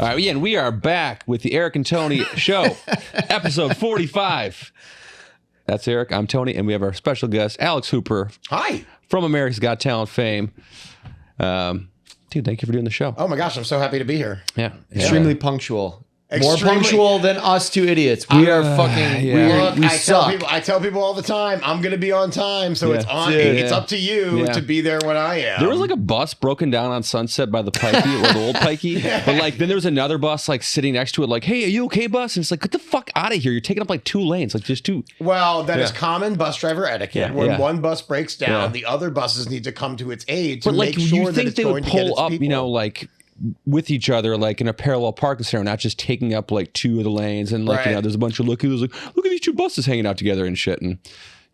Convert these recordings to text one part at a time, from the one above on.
All right, and we are back with the Eric and Tony Show, episode 45. That's Eric, I'm Tony, and we have our special guest, Alex Hooper. Hi. From America's Got Talent fame. Dude, thank you for doing the show. Oh my gosh, I'm so happy to be here. Yeah. Extremely punctual. More punctual than us two idiots. We are fucking. yeah. We suck. I tell people all the time, I'm going to be on time, so it's on. It's up to you to be there when I am. There was like a bus broken down on Sunset by the Pikey or the old Pikey, but like then there was another bus like sitting next to it, like, "Hey, are you okay, bus?" And it's like, "Get the fuck out of here! You're taking up like 2 lanes, like just 2." Well, that is common bus driver etiquette. When one bus breaks down, the other buses need to come to its aid to make sure that it's going to get its people. Up, you know, like with each other, like in a parallel parking scenario, not just taking up like 2 of the lanes, and like you know, there's a bunch of look at these 2 buses hanging out together and shit, and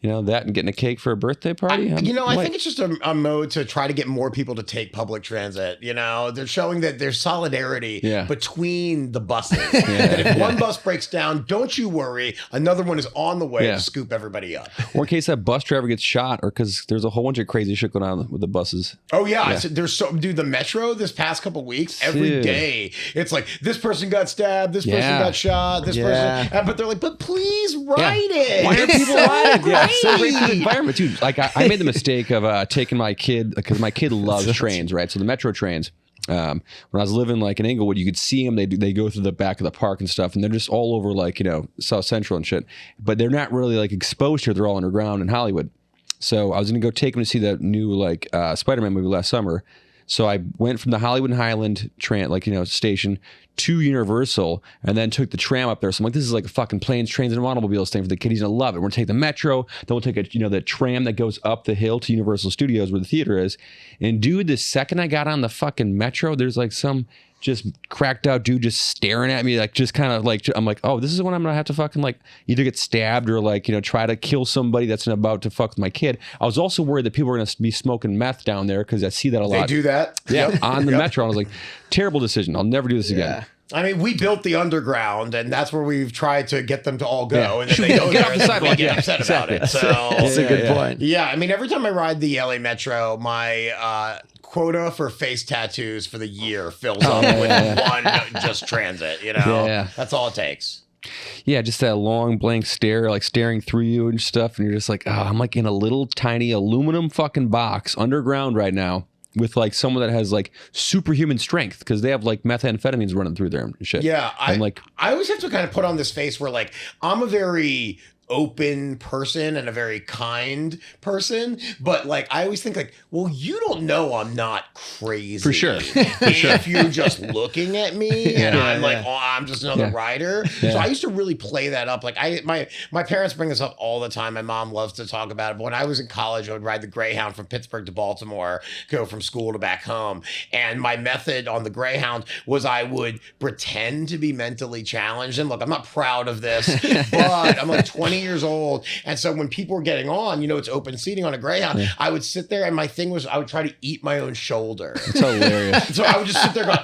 you know that, and getting a cake for a birthday party. I think it's just a mode to try to get more people to take public transit. You know, they're showing that there's solidarity between the buses. That if one bus breaks down, don't you worry, another one is on the way to scoop everybody up. Or in case that bus driver gets shot, or because there's a whole bunch of crazy shit going on with the buses. Oh yeah, there's the Metro this past couple weeks, every day it's like this person got stabbed, this person got shot, this person, but they're like, but please write it. Why are people writing? So great for the environment, dude. Like I made the mistake of taking my kid, because my kid loves trains, right? So the Metro trains. When I was living like in Inglewood, you could see them. They go through the back of the park and stuff, and they're just all over like, you know, South Central and shit. But they're not really like exposed here. They're all underground in Hollywood. So I was gonna go take them to see that new like Spider-Man movie last summer. So I went from the Hollywood and Highland station to Universal, and then took the tram up there. So I'm like, this is like a fucking planes, trains, and automobiles thing for the kid. He's gonna love it. We're gonna take the Metro, then we'll take the tram that goes up the hill to Universal Studios where the theater is. And dude, the second I got on the fucking Metro, there's like some just cracked out dude just staring at me, like just kind of like, I'm like, oh, this is when I'm gonna have to fucking like either get stabbed or like, you know, try to kill somebody that's about to fuck with my kid. I was also worried that people were gonna be smoking meth down there, because I see that a lot. They do that? Yeah, on the Metro. I was like, terrible decision. I'll never do this again. I mean, we built the underground, and that's where we've tried to get them to all go, and then they go there and then we get upset about it. So that's a good point. Yeah, I mean, every time I ride the LA Metro, my quota for face tattoos for the year fills up with one just transit. You know, that's all it takes. Yeah, just that long blank stare, like staring through you and stuff, and you're just like, oh, I'm like in a little tiny aluminum fucking box underground right now, with like someone that has like superhuman strength, because they have like methamphetamines running through there and shit. Yeah, I always have to kind of put on this face where like I'm a very open person and a very kind person, but like I always think like, well, you don't know I'm not crazy. For sure. If you're just looking at me and I'm like, oh, I'm just another rider. So I used to really play that up. Like my parents bring this up all the time. My mom loves to talk about it. But when I was in college, I would ride the Greyhound from Pittsburgh to Baltimore, go from school to back home. And my method on the Greyhound was I would pretend to be mentally challenged. And look, I'm not proud of this, but I'm like 20 years old, and so when people were getting on, you know, it's open seating on a Greyhound, I would sit there, and my thing was I would try to eat my own shoulder. It's hilarious. So I would just sit there going,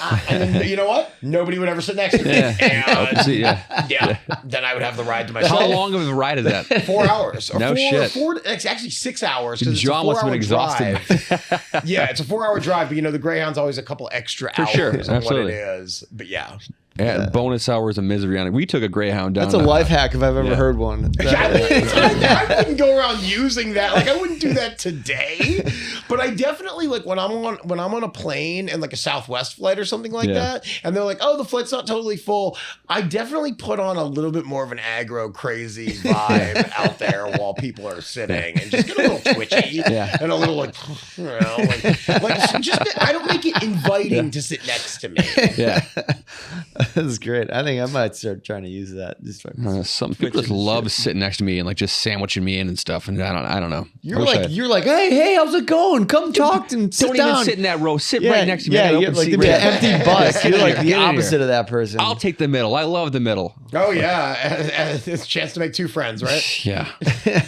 and then, you know what? Nobody would ever sit next to me. And, then I would have the ride to myself. How long of a ride is that? 4 hours. No shit. It's actually 6 hours, because it's a John must have been exhausted. Yeah, it's a 4-hour drive, but you know, the Greyhound's always a couple extra hours on what it is. But bonus hours of misery on it. We took a Greyhound down. That's a life hack if I've ever heard one. I wouldn't go around using that. Like I wouldn't do that today. But I definitely like when I'm on a plane and like a Southwest flight or something like that, and they're like, oh, the flight's not totally full. I definitely put on a little bit more of an aggro crazy vibe out there while people are sitting, and just get a little twitchy and a little like, you know, like just I don't make it inviting to sit next to me. Yeah. That's great. I think I might start trying to use that. Just some people just love sitting next to me and like just sandwiching me in and stuff. And I don't know. You're like, hey, how's it going? Come talk and sit down. Don't even sit in that row. Sit right next to me. Yeah, you're like the empty bus. You're like the opposite of that person. I'll take the middle. I love the middle. Oh yeah, it's a chance to make 2 friends, right? Yeah.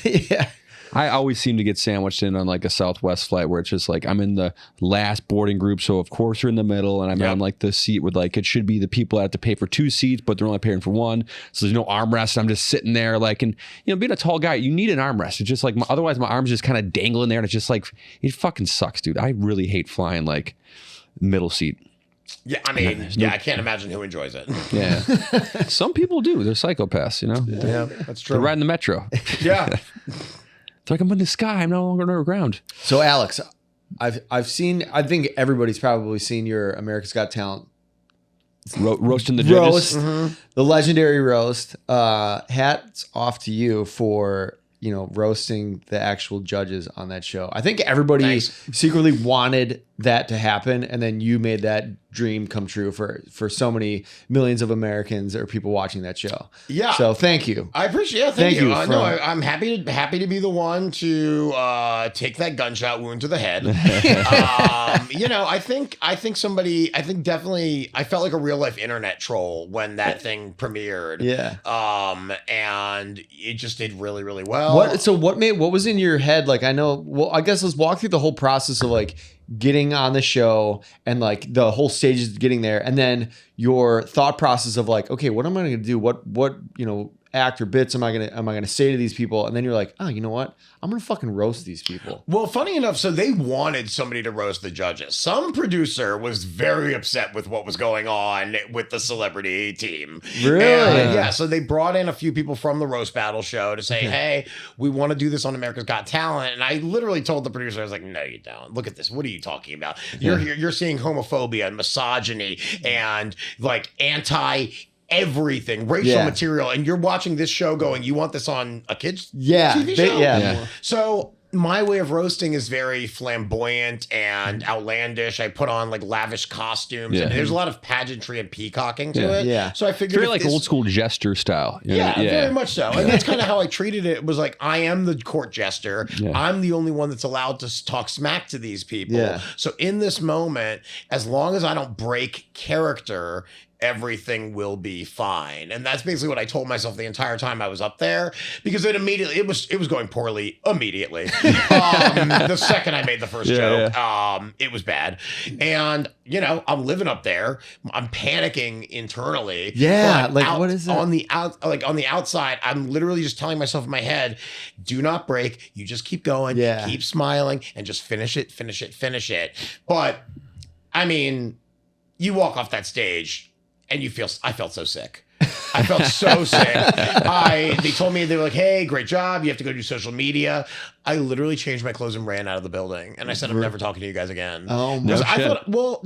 Yeah. I always seem to get sandwiched in on like a Southwest flight where it's just like I'm in the last boarding group, so of course you're in the middle, and I'm on like the seat with like it should be the people that have to pay for 2 seats, but they're only paying for 1, so there's no armrest. I'm just sitting there like, and you know, being a tall guy, you need an armrest. It's just like otherwise my arms just kind of dangling there, and it's just like it fucking sucks, dude. I really hate flying like middle seat. Yeah, I mean, I can't imagine who enjoys it. Yeah. Some people do. They're psychopaths, you know? Yeah, that's true. They're riding the metro. Yeah. It's like, I'm in the sky. I'm no longer underground. So Alex, I've seen, I think everybody's probably seen your America's Got Talent Roasting the judges. the legendary roast. Hats off to you for, you know, roasting the actual judges on that show. I think everybody secretly wanted that to happen, and then you made that dream come true for so many millions of Americans or people watching that show. Yeah. So thank you. I appreciate it. Thank you. No, I'm happy to be the one to take that gunshot wound to the head. You know, I think definitely I felt like a real life internet troll when that thing premiered. Yeah. And it just did really, really well. What was in your head? Like, I guess let's walk through the whole process of like getting on the show and like the whole stages getting there, and then your thought process of like, okay, what am I going to do? What you know, act or bits am I gonna say to these people? And then you're like, oh, you know what? I'm gonna fucking roast these people. Well, funny enough, so they wanted somebody to roast the judges. Some producer was very upset with what was going on with the celebrity team. Really? And, yeah. So they brought in a few people from the roast battle show to say, hey, we want to do this on America's Got Talent. And I literally told the producer, I was like, no, you don't. Look at this. What are you talking about? You're seeing homophobia and misogyny and like everything, racial material, and you're watching this show going, you want this on a kid's TV show? So my way of roasting is very flamboyant and outlandish. I put on like lavish costumes, and there's a lot of pageantry and peacocking to it. Yeah. So I figured Very like old school jester style. You know? Very much so. And that's kind of how I treated it. It was like, I am the court jester. Yeah. I'm the only one that's allowed to talk smack to these people. Yeah. So in this moment, as long as I don't break character, everything will be fine. And that's basically what I told myself the entire time I was up there, because it was going poorly immediately. The second I made the first joke, it was bad. And you know, I'm living up there. I'm panicking internally. Yeah, like what is it? On the outside, I'm literally just telling myself in my head, do not break. You just keep going, keep smiling, and just finish it. But I mean, you walk off that stage and I felt so sick. I felt so sick. They told me, they were like, hey, great job. You have to go do social media. I literally changed my clothes and ran out of the building. And I said, I'm never talking to you guys again. Oh, no shit. I thought, well,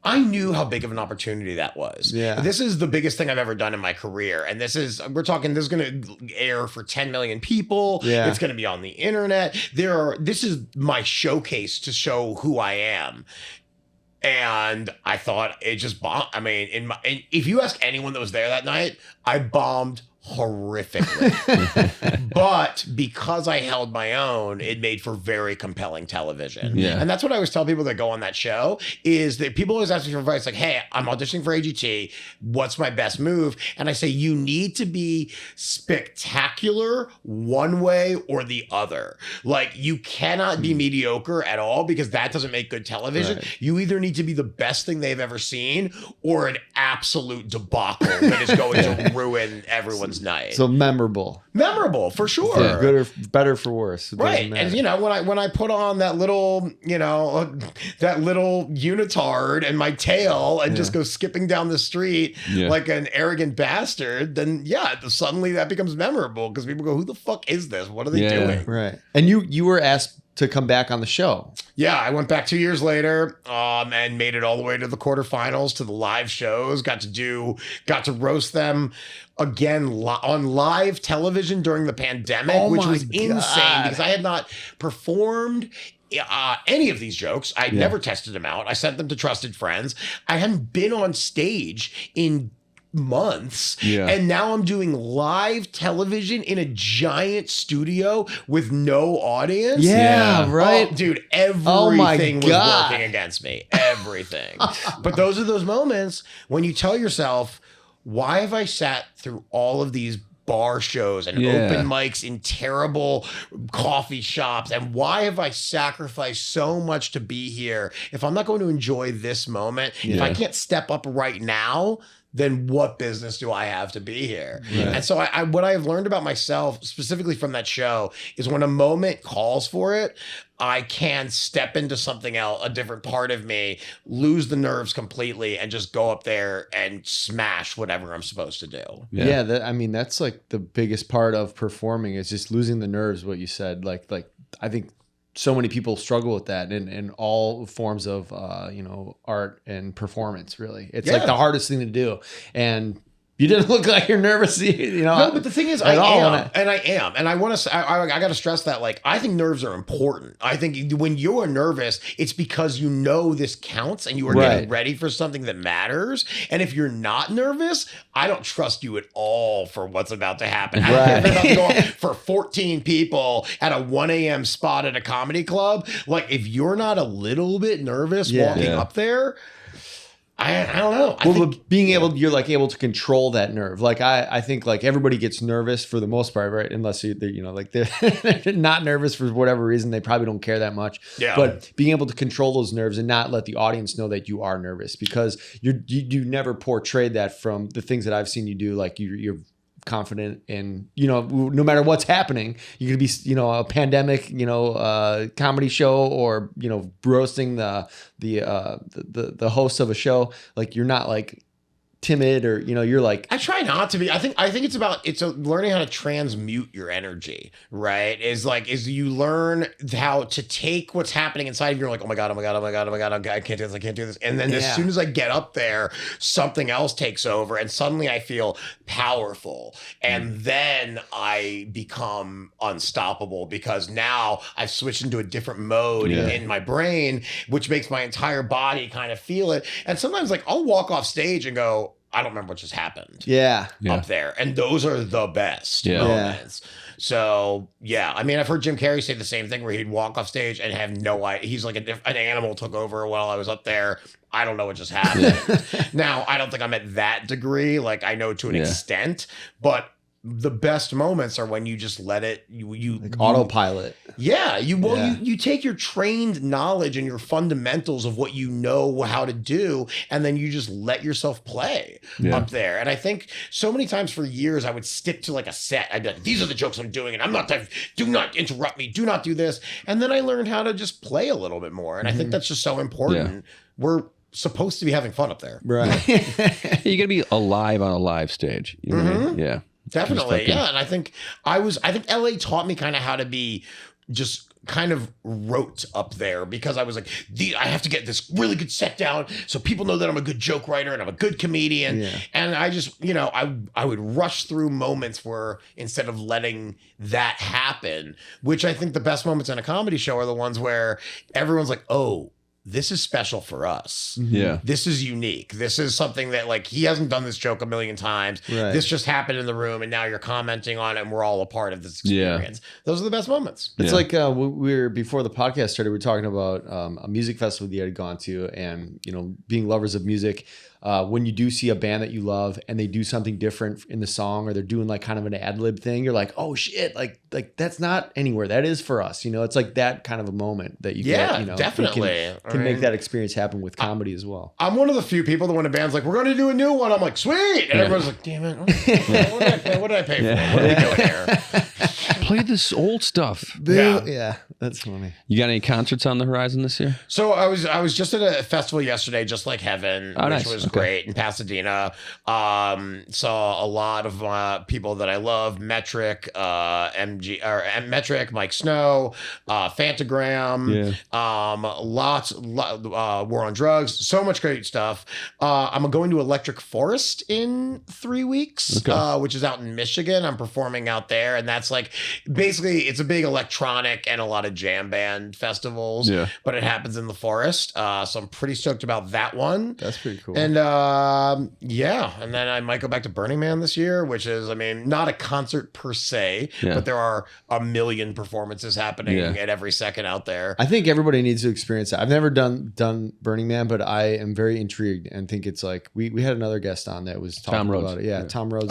I knew how big of an opportunity that was. Yeah. This is the biggest thing I've ever done in my career. And this is going to air for 10 million people. Yeah. It's going to be on the internet. This is my showcase to show who I am. And I thought it just bombed. I mean, if you ask anyone that was there that night, I bombed horrifically. But because I held my own, it made for very compelling television. Yeah. And that's what I always tell people that go on that show, is that people always ask me for advice like, hey, I'm auditioning for AGT. What's my best move? And I say, you need to be spectacular one way or the other. Like, you cannot be mediocre at all, because that doesn't make good television. Right. You either need to be the best thing they've ever seen or an absolute debacle that is going to ruin everyone's night. So memorable for sure. Yeah. Good or better for worse. Right. And you know, when I put on that little, you know, that little unitard and my tail and just go skipping down the street like an arrogant bastard, then suddenly that becomes memorable, because people go, who the fuck is this? What are they doing? Right. And you were asked to come back on the show. Yeah, I went back 2 years later, and made it all the way to the quarterfinals, to the live shows. Got to roast them again on live television during the pandemic, which was insane, because I had not performed any of these jokes. I'd never tested them out. I sent them to trusted friends. I hadn't been on stage in months, and now I'm doing live television in a giant studio with no audience. Right. Oh, dude, everything was working against me. Everything. But those are those moments when you tell yourself, why have I sat through all of these bar shows and open mics in terrible coffee shops, and why have I sacrificed so much to be here if I'm not going to enjoy this moment? If I can't step up right now, then what business do I have to be here? And so what I've learned about myself specifically from that show is when a moment calls for it, I can step into something else, a different part of me, lose the nerves completely, and just go up there and smash whatever I'm supposed to do. Yeah, that's like the biggest part of performing is just losing the nerves. What you said, like I think so many people struggle with that in all forms of art and performance. Really, it's like the hardest thing to do, and you didn't look like you're nervous, No, but the thing is, I am, and I want to. I got to stress that, like, I think nerves are important. I think when you're nervous, it's because you know this counts, and you are getting ready for something that matters. And if you're not nervous, I don't trust you at all for what's about to happen. I don't care if you're about to go up for 14 people at a 1 a.m. spot at a comedy club. Like, if you're not a little bit nervous walking up there. I don't know. But you're like able to control that nerve. Like I think like everybody gets nervous for the most part, right? Unless they're not nervous for whatever reason, they probably don't care that much. Yeah. But being able to control those nerves and not let the audience know that you are nervous, because you never portrayed that from the things that I've seen you do. Like you're confident in, no matter what's happening, you could be, a pandemic, comedy show, or, roasting the host of a show. Like, you're not like timid, or you're like, I try not to be. I think it's learning how to transmute your energy, right? Is you learn how to take what's happening inside of you. You're like, oh my god, I can't do this, and then as soon as I get up there, something else takes over, and suddenly I feel powerful, and then I become unstoppable, because now I've switched into a different mode in my brain, which makes my entire body kind of feel it. And sometimes, like, I'll walk off stage and go, I don't remember what just happened. Up there. And those are the best moments. So, I mean, I've heard Jim Carrey say the same thing, where he'd walk off stage and have no idea. He's like an animal took over while I was up there. I don't know what just happened. Now, I don't think I'm at that degree. Like, I know to an extent, but the best moments are when you just let it, you like autopilot. Yeah. You take your trained knowledge and your fundamentals of what you know how to do, and then you just let yourself play up there. And I think so many times for years, I would stick to like a set. I'd be like, these are the jokes I'm doing, and I'm not, do not interrupt me. Do not do this. And then I learned how to just play a little bit more. And I think that's just so important. We're supposed to be having fun up there. Right. You got to be alive on a live stage. You know what I mean? Yeah. Definitely. Yeah. And I think LA taught me kind of how to be just kind of rote up there, because I was like, I have to get this really good set down so people know that I'm a good joke writer and I'm a good comedian. Yeah. And I just, I would rush through moments where, instead of letting that happen, which I think the best moments in a comedy show are the ones where everyone's like, oh, this is special for us. Yeah. This is unique. This is something that, like, he hasn't done this joke a million times. Right. This just happened in the room, and now you're commenting on it, and we're all a part of this experience. Those are the best moments. It's like before the podcast started, we were talking about a music festival that you had gone to, and, being lovers of music. When you do see a band that you love and they do something different in the song, or they're doing like kind of an ad lib thing, you're like, oh shit, like that's not anywhere. That is for us. It's like that kind of a moment that you get, definitely can make that experience happen with comedy as well. I'm one of the few people that when a band's like, we're going to do a new one, I'm like, sweet. And everyone's like, damn it. What did I pay for? What are we doing here? Play this old stuff. Yeah, that's funny. You got any concerts on the horizon this year? So I was just at a festival yesterday, Just Like Heaven, which was great, in Pasadena. Saw a lot of people that I love: Metric, Metric, Mike Snow, Fantagram, War on Drugs, so much great stuff. I'm going to Electric Forest in 3 weeks, which is out in Michigan. I'm performing out there, and that's like, basically, it's a big electronic and a lot of jam band festivals, but it happens in the forest. So I'm pretty stoked about that one. That's pretty cool. And and then I might go back to Burning Man this year, which is, I mean, not a concert per se, but there are a million performances happening at every second out there. I think everybody needs to experience that. I've never done Burning Man, but I am very intrigued and think it's like, we had another guest on that was talking about it. Yeah, Tom Rhodes.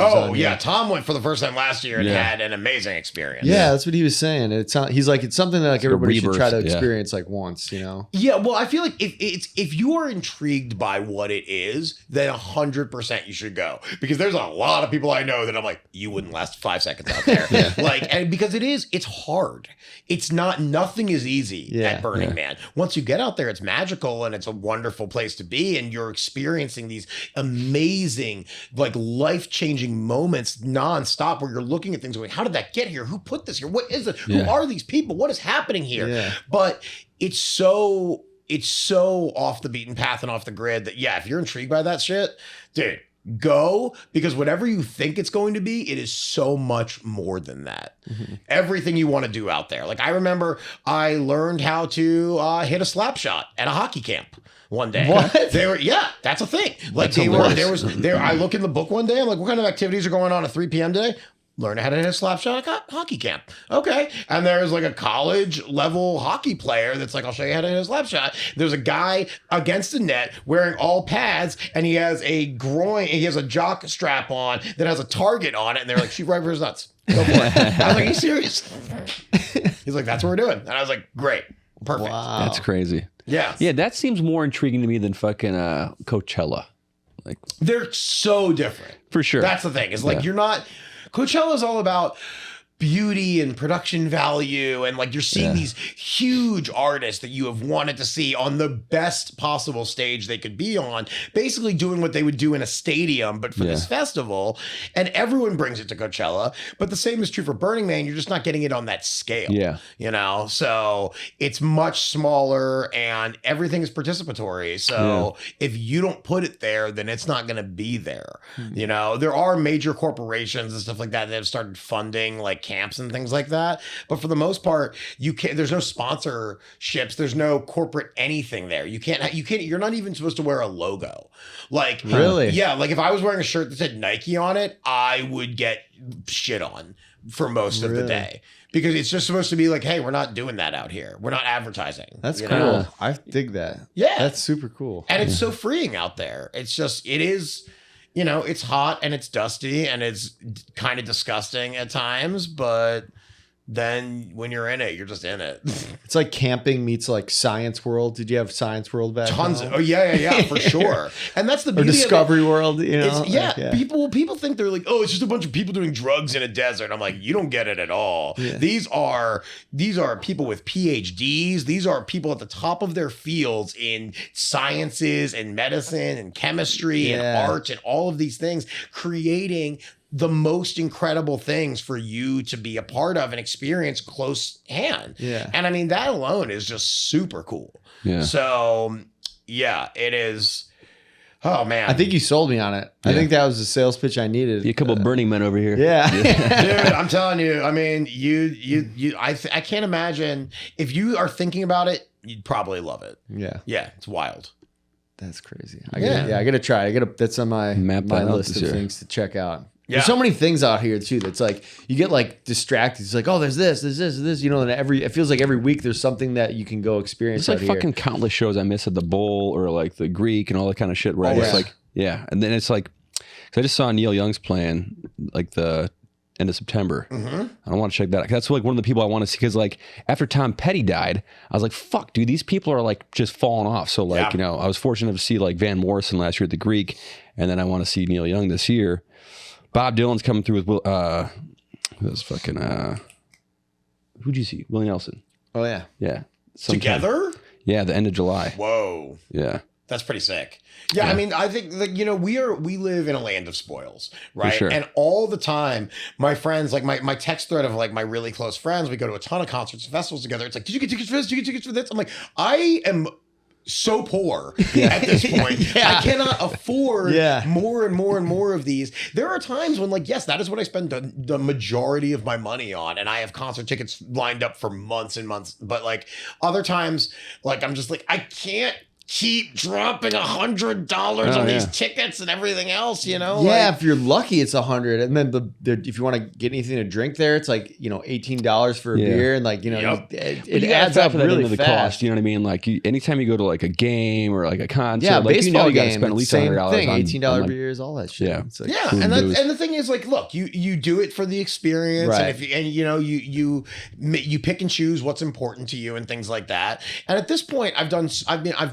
Tom went for the first time last year and had an amazing experience. Yeah, that's what he was saying. He's like, it's something that like everybody should try to rebirth, yeah. experience like once, you know? Yeah, well, I feel like if you are intrigued by what it is, then 100% you should go, because there's a lot of people I know that I'm like, you wouldn't last 5 seconds out there, like, and because it's hard. It's nothing is easy at Burning Man. Once you get out there, it's magical and it's a wonderful place to be, and you're experiencing these amazing, like, life-changing moments nonstop where you're looking at things going, how did that get here? Who put this here? What is it? Who are these people? What is happening here? Yeah. But it's so off the beaten path and off the grid that, if you're intrigued by that shit, dude, go, because whatever you think it's going to be, it is so much more than that. Everything you want to do out there. Like, I remember I learned how to hit a slap shot at a hockey camp one day. What? That's a thing. Like, I look in the book one day, I'm like, what kind of activities are going on at 3 p.m. today? Learn how to hit a slap shot at hockey camp. Okay. And there's like a college level hockey player that's like, I'll show you how to hit a slap shot. There's a guy against the net wearing all pads, and he has a jock strap on that has a target on it. And they're like, shoot right for his nuts. Go for it. I was like, are you serious? He's like, that's what we're doing. And I was like, great. Perfect. Wow. That's crazy. Yeah. Yeah, that seems more intriguing to me than fucking Coachella. Like, they're so different. For sure. That's the thing. It's like, Coachella is all about beauty and production value, and like you're seeing these huge artists that you have wanted to see on the best possible stage they could be on, basically doing what they would do in a stadium but for this festival, and everyone brings it to Coachella. But the same is true for Burning Man. You're just not getting it on that scale, so it's much smaller and everything is participatory. So if you don't put it there, then it's not going to be there. There are major corporations and stuff like that have started funding like camps and things like that, but for the most part, there's no sponsorships, there's no corporate anything there. You're not even supposed to wear a logo. Like, really? Yeah, like if I was wearing a shirt that said Nike on it, I would get shit on for most of the day, because it's just supposed to be like, hey, we're not doing that out here. We're not advertising. That's cool. I dig that. Yeah. That's super cool. And it's so freeing out there. It is, it's hot and it's dusty and it's kind of disgusting at times, but then when you're in it, you're just in it. It's like camping meets like Science World. Did you have Science World back? Tons. Yeah, for sure. And that's the beauty or Discovery of it. World. People think they're like, oh, it's just a bunch of people doing drugs in a desert. I'm like, you don't get it at all. Yeah. These are people with PhDs. These are people at the top of their fields in sciences and medicine and chemistry and art and all of these things, creating the most incredible things for you to be a part of and experience close hand. Yeah. And I mean, that alone is just super cool. Yeah. So it is. Oh man. I think you sold me on it. I think that was the sales pitch I needed. A couple of Burning Men over here. Yeah. Dude, I'm telling you, I mean, I can't imagine if you are thinking about it, you'd probably love it. Yeah. Yeah. It's wild. That's crazy. I gotta try. That's on my list of things to check out. Yeah. There's so many things out here too. That's like you get like distracted. It's like, oh, there's this. And it feels like every week there's something that you can go experience. It's like fucking countless shows I miss at the Bowl or like the Greek and all that kind of shit. Right? It's like and then it's like, cause I just saw Neil Young's playing like the end of September. I want to check that out. That's like one of the people I want to see. Cause like after Tom Petty died, I was like, fuck, dude, these people are like just falling off. So like I was fortunate to see like Van Morrison last year at the Greek, and then I want to see Neil Young this year. Bob Dylan's coming through with who'd you see? Willie Nelson. Oh yeah. Yeah. Together? Yeah, the end of July. Whoa. Yeah. That's pretty sick. Yeah, I mean, I think that, we live in a land of spoils, right? Sure. And all the time, my friends, like my text thread of like my really close friends, we go to a ton of concerts and festivals together. It's like, did you get tickets for this? Did you get tickets for this? I'm like, I am so poor at this point. I cannot afford more and more and more of these. There are times when like, yes, that is what I spend the majority of my money on. And I have concert tickets lined up for months and months. But like other times, like I'm just like, I can't keep dropping $100 on these tickets and everything else, you know? Yeah, if you're lucky, it's 100, and then if you want to get anything to drink there, it's like $18 for a beer, and like it adds up really fast. Cost, you know what I mean? Like anytime you go to like a game or like a concert, yeah, like, baseball you got to game, spend at least same $100 thing, on $18 like, beers, all that shit. Yeah, like, and the thing is, like, look, you do it for the experience, right. and you pick and choose what's important to you and things like that. And at this point, I've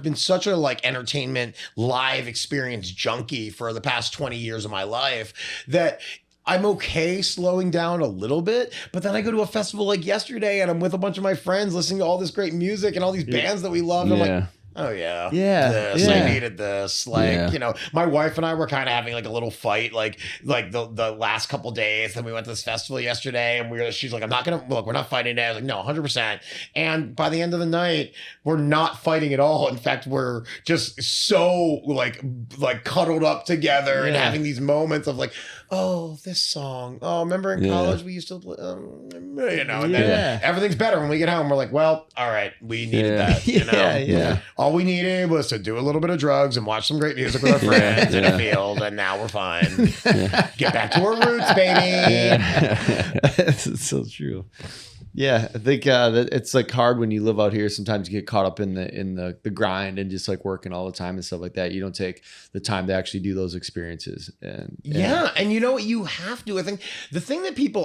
been such a like entertainment live experience junkie for the past 20 years of my life that I'm okay slowing down a little bit, but then I go to a festival like yesterday and I'm with a bunch of my friends listening to all this great music and all these bands that we love. And I'm like, oh yeah. I needed this. Like, my wife and I were kind of having like a little fight, like the last couple days. Then we went to this festival yesterday and she's like, we're not fighting today. I was like, no, 100%. And by the end of the night, we're not fighting at all. In fact, we're just so like cuddled up together and having these moments of like, oh, this song. Oh, remember in college we used to play, and then everything's better when we get home. We're like, well, all right, we needed that, All we needed was to do a little bit of drugs and watch some great music with our friends in a field, and now we're fine. Get back to our roots, baby. That's so true. Yeah, I think that it's like hard when you live out here. Sometimes you get caught up in the grind and just like working all the time and stuff like that. You don't take the time to actually do those experiences. And you know what, you have to. I think the thing that people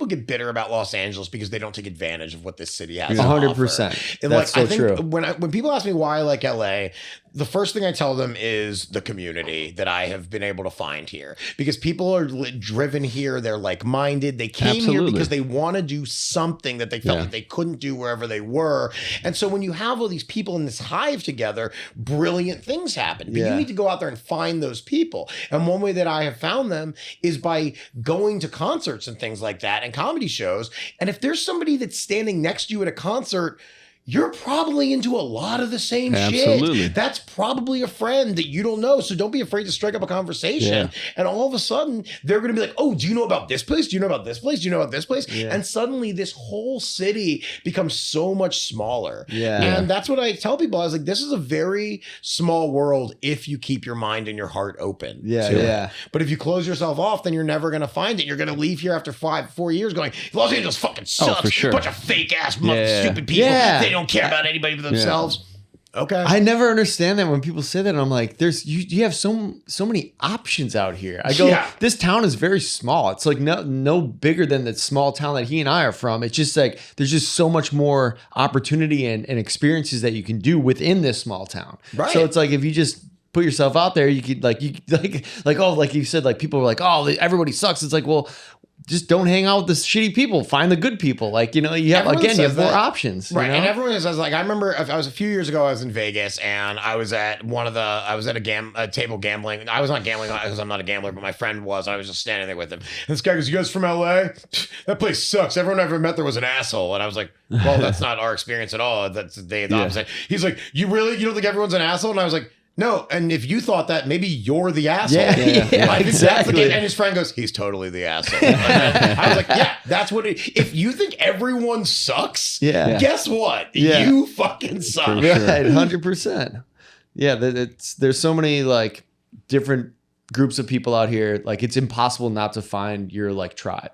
get bitter about Los Angeles because they don't take advantage of what this city has. 100%. That's so true. When people ask me why I like LA, the first thing I tell them is the community that I have been able to find here, because people are driven here. They're like-minded. They came here because they want to do something that they felt like they couldn't do wherever they were. And so when you have all these people in this hive together, brilliant things happen. But you need to go out there and find those people. And one way that I have found them is by going to concerts and things like that and comedy shows. And if there's somebody that's standing next to you at a concert, you're probably into a lot of the same shit. That's probably a friend that you don't know. So don't be afraid to strike up a conversation. And all of a sudden, they're going to be like, oh, do you know about this place? Do you know about this place? Do you know about this place? And suddenly this whole city becomes so much smaller. And that's what I tell people. I was like, this is a very small world if you keep your mind and your heart open. But if you close yourself off, then you're never going to find it. You're going to leave here after 4 years going, Los Angeles fucking sucks. For sure. Bunch of fake ass stupid people. They don't care about anybody but themselves. Okay. I never understand that when people say that. I'm like, you have so many options out here. I go, this town is very small. It's like no bigger than the small town that he and I are from. It's just like there's just so much more opportunity and experiences that you can do within this small town. Right. So it's like if you just put yourself out there, you could like you said, like people were like, oh, everybody sucks. It's like, well, just don't hang out with the shitty people. Find the good people. Like, you have more options. Right. And everyone says, like, I remember I was a few years ago, I was in Vegas and I was at a table gambling. I was not gambling because I'm not a gambler, but my friend was. I was just standing there with him. And this guy goes, you guys from LA? That place sucks. Everyone I ever met there was an asshole. And I was like, well, that's not our experience at all. That's the opposite. He's like, you don't think everyone's an asshole? And I was like, no, and if you thought that, maybe you're the asshole. Exactly. And his friend goes, he's totally the asshole. I was like, yeah, that's what if you think everyone sucks, guess what? You fucking suck. Right, 100%. Yeah, there's so many like different groups of people out here. Like it's impossible not to find your like tribe.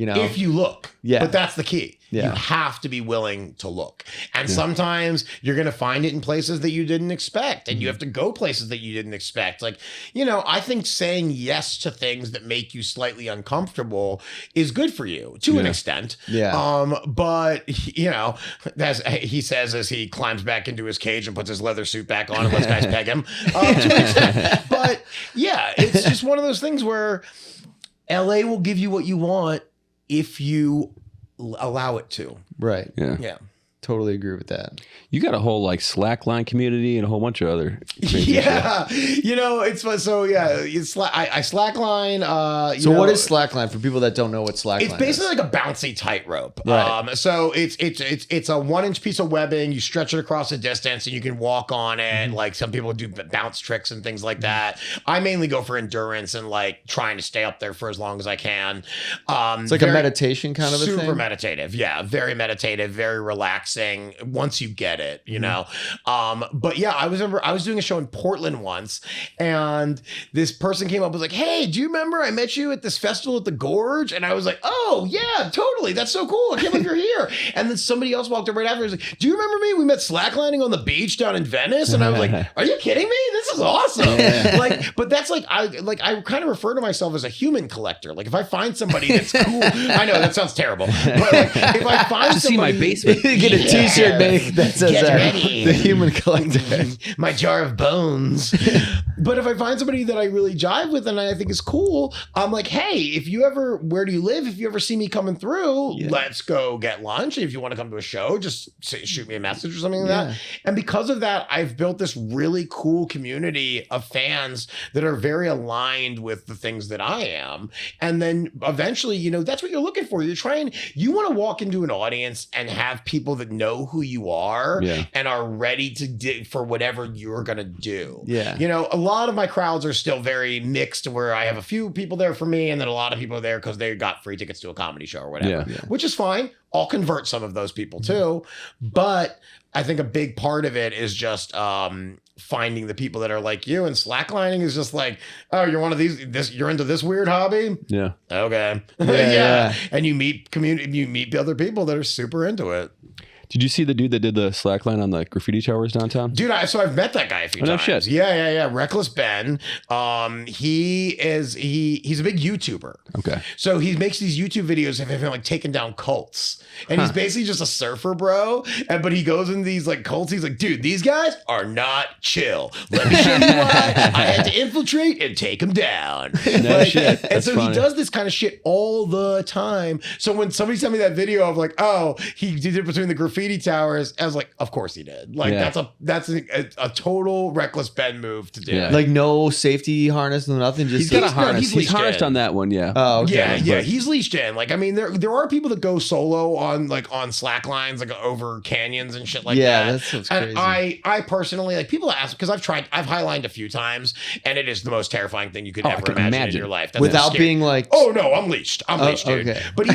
If you look. But that's the key. Yeah. You have to be willing to look. And sometimes you're going to find it in places that you didn't expect. And you have to go places that you didn't expect. Like, I think saying yes to things that make you slightly uncomfortable is good for you to an extent. But, as he says as he climbs back into his cage and puts his leather suit back on and lets guys peg him. To an extent. But, it's just one of those things where LA will give you what you want if you allow it to. Right. Yeah. Totally agree with that. You got a whole like Slackline community and a whole bunch of other shit. It's fun. So I Slackline. So what is Slackline for people that don't know what Slackline is? It's basically like a bouncy tightrope. Right. So it's a 1-inch piece of webbing. You stretch it across a distance and you can walk on it. Like some people do bounce tricks and things like that. I mainly go for endurance and like trying to stay up there for as long as I can. It's like a meditation kind of a thing. Super meditative. Yeah. Very meditative, very relaxing. embarrassing once you get it, you know? But yeah, I was doing a show in Portland once, and this person came up and was like, hey, do you remember I met you at this festival at the Gorge? And I was like, oh yeah, totally. That's so cool. I can't believe you're here. And then somebody else walked up right after and was like, do you remember me? We met slacklining on the beach down in Venice. And I was like, are you kidding me? This is awesome. Like, but that's I kind of refer to myself as a human collector. Like if I find somebody that's cool, I know that sounds terrible, but like, if I find to see my basement, get a T-shirt made that says the human collector, my jar of bones. But if I find somebody that I really jive with and I think is cool, I'm like, hey, where do you live? If you ever see me coming through, let's go get lunch. And if you want to come to a show, just shoot me a message or something like that. And because of that, I've built this really cool community of fans that are very aligned with the things that I am. And then eventually, you know, that's what you're looking for. You want to walk into an audience and have people that know who you are and are ready to for whatever you're going to do. Yeah. You know, a lot of my crowds are still very mixed, where I have a few people there for me and then a lot of people are there because they got free tickets to a comedy show or whatever, which is fine. I'll convert some of those people too. But I think a big part of it is just finding the people that are like you, and slacklining is just like, oh, you're one of these, you're into this weird hobby. Yeah. Okay. Yeah. And you meet other people that are super into it. Did you see the dude that did the slackline on the graffiti towers downtown? Dude, so I've met that guy a few times. No shit. Yeah. Reckless Ben. He's a big YouTuber. Okay. So he makes these YouTube videos of him like taking down cults. And he's basically just a surfer bro. But he goes in these like cults. He's like, dude, these guys are not chill. Let me show you why I had to infiltrate and take them down. No shit. And so funny. He does this kind of shit all the time. So when somebody sent me that video of like, oh, he did it between the graffiti towers, I was like, of course he did. Like that's a total Reckless Ben move to do. Yeah. Like no safety harness, no nothing. Just he's got a harness. He's harnessed on that one. Yeah. Oh, okay. Yeah. He's leashed in. Like, I mean, there are people that go solo on slack lines, like over canyons and shit like that. Yeah, that's crazy. And I personally, like, people ask, because I've highlined a few times, and it is the most terrifying thing you could ever imagine in your life. That's without being like, oh no, I'm leashed, dude. Okay. But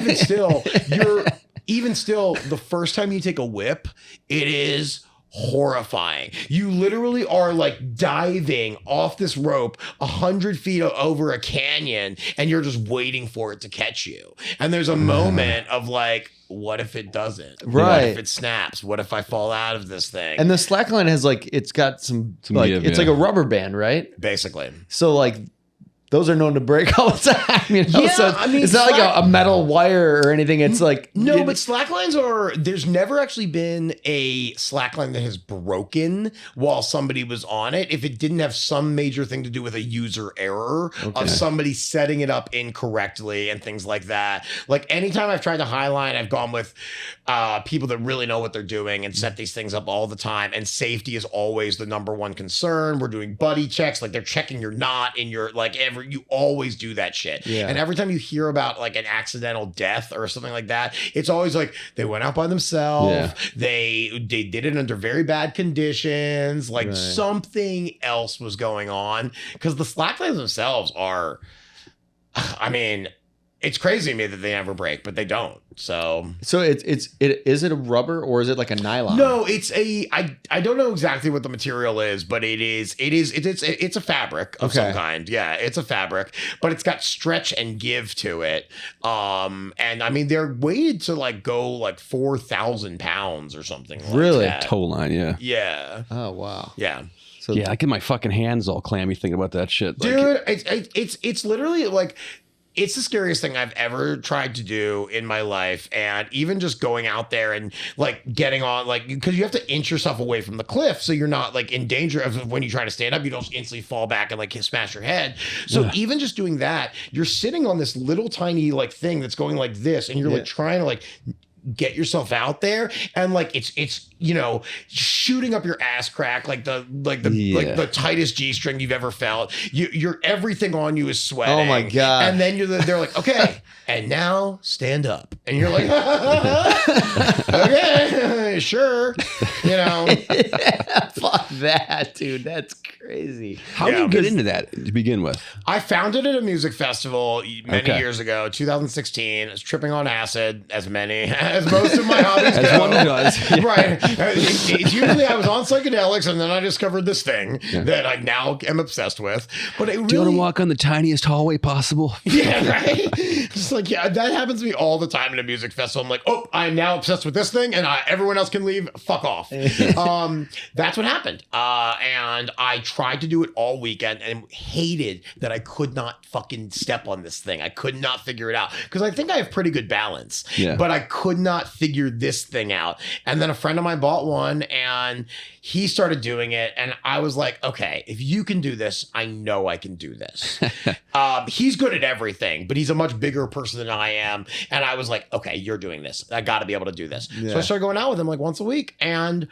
even still, the first time you take a whip, it is horrifying. You literally are like diving off this rope 100 feet over a canyon, and you're just waiting for it to catch you. And there's a moment of like, what if it doesn't? Right. What if it snaps? What if I fall out of this thing? And the slackline has like, it's got some like, it's like a rubber band, right? Basically. So like, those are known to break all the time, you know? Yeah, so I mean, it's not like a metal wire or anything. It's like... No, but slacklines there's never actually been a slackline that has broken while somebody was on it if it didn't have some major thing to do with a user error of somebody setting it up incorrectly and things like that. Like anytime I've tried to highline, I've gone with people that really know what they're doing and set these things up all the time. And safety is always the number one concern. We're doing buddy checks. Like they're checking your knot in your... like you always do that shit. Yeah. And every time you hear about like an accidental death or something like that, it's always like they went out by themselves. Yeah. They did it under very bad conditions. Like something else was going on, because the slacklines themselves are, I mean, it's crazy to me that they never break, but they don't. So is it a rubber or is it like a nylon? No, it's I don't know exactly what the material is, but it's a fabric of some kind. Yeah, it's a fabric, but it's got stretch and give to it. And I mean, they're weighted to like go like 4,000 pounds or something. Really? Like that. Tow line, yeah. Yeah. Oh wow. Yeah. So I get my fucking hands all clammy thinking about that shit. Dude, it's literally like, it's the scariest thing I've ever tried to do in my life. And even just going out there and like getting on, like, because you have to inch yourself away from the cliff so you're not like in danger of when you try to stand up, you don't instantly fall back and like smash your head. So even just doing that, you're sitting on this little tiny like thing that's going like this, and you're like trying to like get yourself out there, and like it's you know, shooting up your ass crack like the tightest G-string you've ever felt. You're everything on you is sweating. Oh my god! And then they're like, okay, and now stand up, and you're like, okay, sure, you know. Fuck that, dude. That's crazy. How did you get into that to begin with? I found it at a music festival many years ago, 2016. I was tripping on acid, as most of my hobbies As go. one does. Yeah. Right. Usually I was on psychedelics, and then I discovered this thing that I now am obsessed with. But it really, Do you want to walk on the tiniest hallway possible? yeah, right. Just like, yeah, that happens to me all the time at a music festival. I'm like, oh, I'm now obsessed with this thing, and everyone else can leave. Fuck off. That's what happened. And I tried to do it all weekend and hated that I could not fucking step on this thing. I could not figure it out because I think I have pretty good balance, but I could not figure this thing out. And then a friend of mine bought one, and he started doing it, and I was like, okay, if you can do this, I know I can do this. He's good at everything, but he's a much bigger person than I am. And I was like, okay, you're doing this. I got to be able to do this. So I started going out with him like once a week, and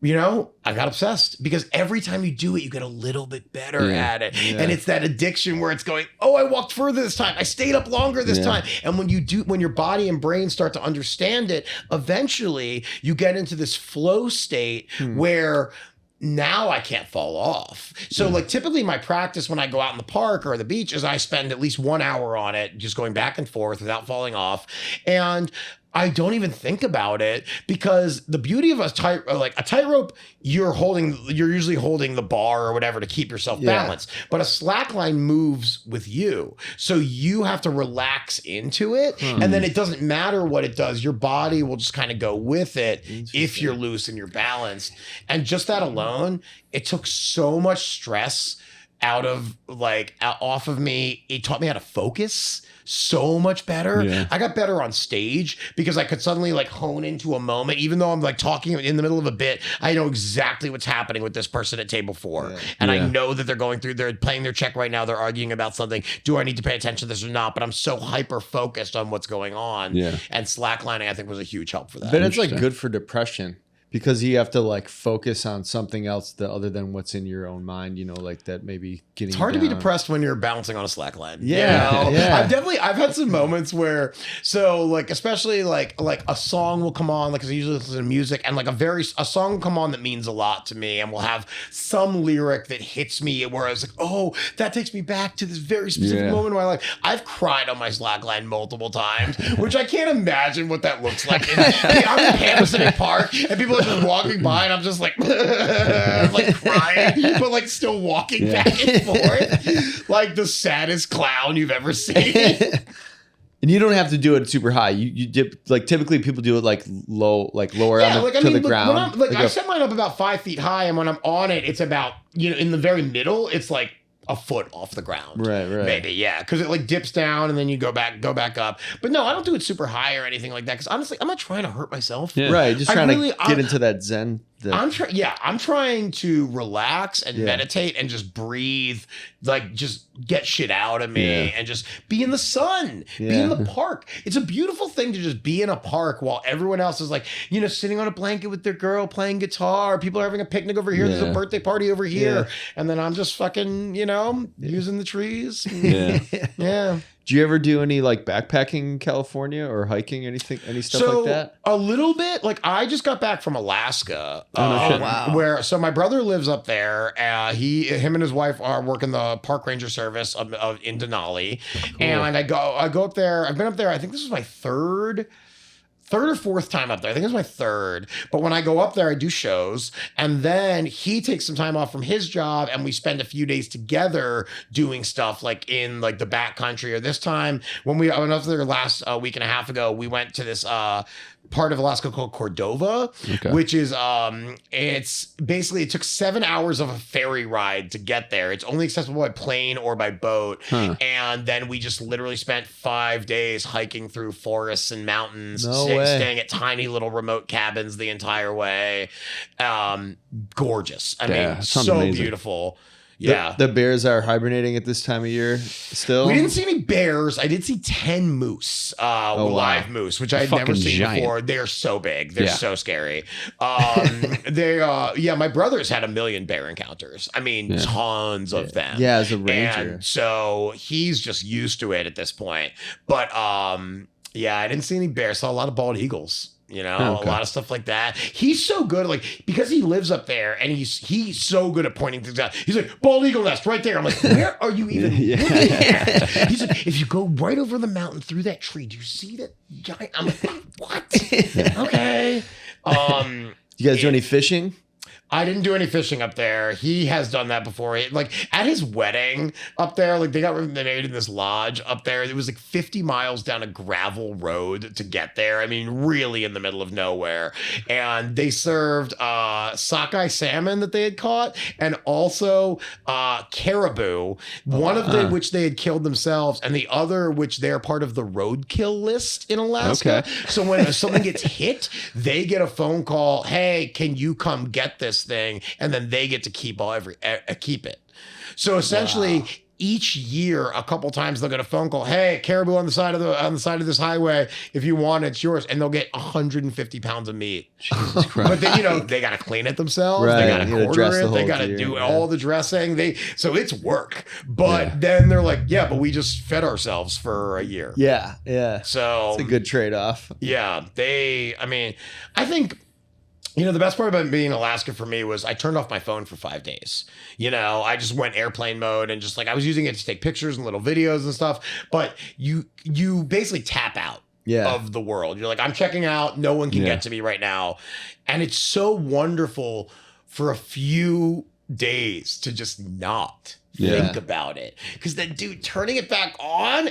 you know, I got obsessed because every time you do it, you get a little bit better at it. Yeah. And it's that addiction where it's going, oh, I walked further this time. I stayed up longer this time. And when your body and brain start to understand it, eventually you get into this flow state where now I can't fall off. So like typically my practice when I go out in the park or the beach is I spend at least 1 hour on it, just going back and forth without falling off. And I don't even think about it because the beauty of a tightrope, you're usually holding the bar or whatever to keep yourself balanced. But a slack line moves with you. So you have to relax into it. And then it doesn't matter what it does. Your body will just kind of go with it if you're loose and you're balanced. And just that alone, it took so much stress off of me. It taught me how to focus so much better. Yeah. I got better on stage because I could suddenly like hone into a moment, even though I'm like talking in the middle of a bit. I know exactly what's happening with this person at table 4. And I know that they're playing their check right now. They're arguing about something. Do I need to pay attention to this or not? But I'm so hyper focused on what's going on. Yeah. And slacklining, I think, was a huge help for that. But it's like good for depression. Because you have to like focus on something else other than what's in your own mind, you know, like that maybe getting. It's hard to be depressed when you're balancing on a slack line. Yeah, you know? I've had some moments where, so like especially like a song will come on, like 'cause I usually listen to music, and like a song will come on that means a lot to me, and will have some lyric that hits me where I was like, oh, that takes me back to this very specific moment in my life. I've cried on my slack line multiple times, which I can't imagine what that looks like. I'm in Hamilton Park, and people are just walking by, and I'm just like, like crying, but like still walking back and forth, like the saddest clown you've ever seen. And you don't have to do it super high. You dip, like typically people do it like low, like lower to the ground. I set mine up about 5 feet high, and when I'm on it, it's about, you know, in the very middle, it's like a foot off the ground. Right. Maybe, yeah. Because it like dips down and then you go back up. But no, I don't do it super high or anything like that. Because honestly, I'm not trying to hurt myself. Yeah. Right. Just trying to get into that zen. I'm trying to relax and meditate and just breathe, like just get shit out of me and just be in the sun, be in the park. It's a beautiful thing to just be in a park while everyone else is like, you know, sitting on a blanket with their girl playing guitar. People are having a picnic over here. There's a birthday party over here. And then I'm just fucking, you know, using the trees. Yeah. Do you ever do any like backpacking in California or hiking, any stuff like that? A little bit. Like I just got back from Alaska. Wow. So my brother lives up there. Him and his wife are working the park ranger service in Denali. Cool. And I go up there. I've been up there. I think this was my third or fourth time up there. I think it's my third. But when I go up there, I do shows. And then he takes some time off from his job, and we spend a few days together doing stuff like in like the back country. Or this time when I went up there last week and a half ago, we went to this part of Alaska called Cordova, which is it's basically, it took 7 hours of a ferry ride to get there. It's only accessible by plane or by boat. And then we just literally spent 5 days hiking through forests and mountains, staying at tiny little remote cabins the entire way. Gorgeous. I mean, so amazing. Beautiful. Yeah. The bears are hibernating at this time of year still? We didn't see any bears. I did see 10 moose, live moose, which I had never seen before. They're so big. They're so scary. My brother's had 1 million bear encounters. I mean, tons of them. Yeah, as a ranger. And so he's just used to it at this point. But I didn't see any bears. Saw a lot of bald eagles. a lot of stuff like that. He's so good, like, because he lives up there and he's so good at pointing things out. He's like, bald eagle nest right there. I'm like, where are you even looking at? He's like, if you go right over the mountain through that tree, do you see that giant? I'm like, what? Okay. You guys do any fishing? I didn't do any fishing up there. He has done that before. Like at his wedding up there, like they made in this lodge up there. It was like 50 miles down a gravel road to get there. I mean, really in the middle of nowhere. And they served sockeye salmon that they had caught, and also caribou. One of them which they had killed themselves, and the other which they're part of the roadkill list in Alaska. Okay. So when something gets hit, they get a phone call. Hey, can you come get this thing? And then they get to keep keep it. So essentially, each year, a couple times they'll get a phone call. Hey, caribou on the side of this highway. If you want it, it's yours. And they'll get 150 pounds of meat. Jesus Christ. But then they got to clean it themselves. Right. They got to quarter it. They got to do all the dressing. So it's work. But then they're like, yeah, but we just fed ourselves for a year. Yeah, yeah. So it's a good trade-off. Yeah, I think. The best part about being in Alaska for me was I turned off my phone for 5 days. I just went airplane mode and just like I was using it to take pictures and little videos and stuff. But you basically tap out of the world. You're like, I'm checking out. No one can get to me right now. And it's so wonderful for a few days to just not think about it. Because then, dude, turning it back on,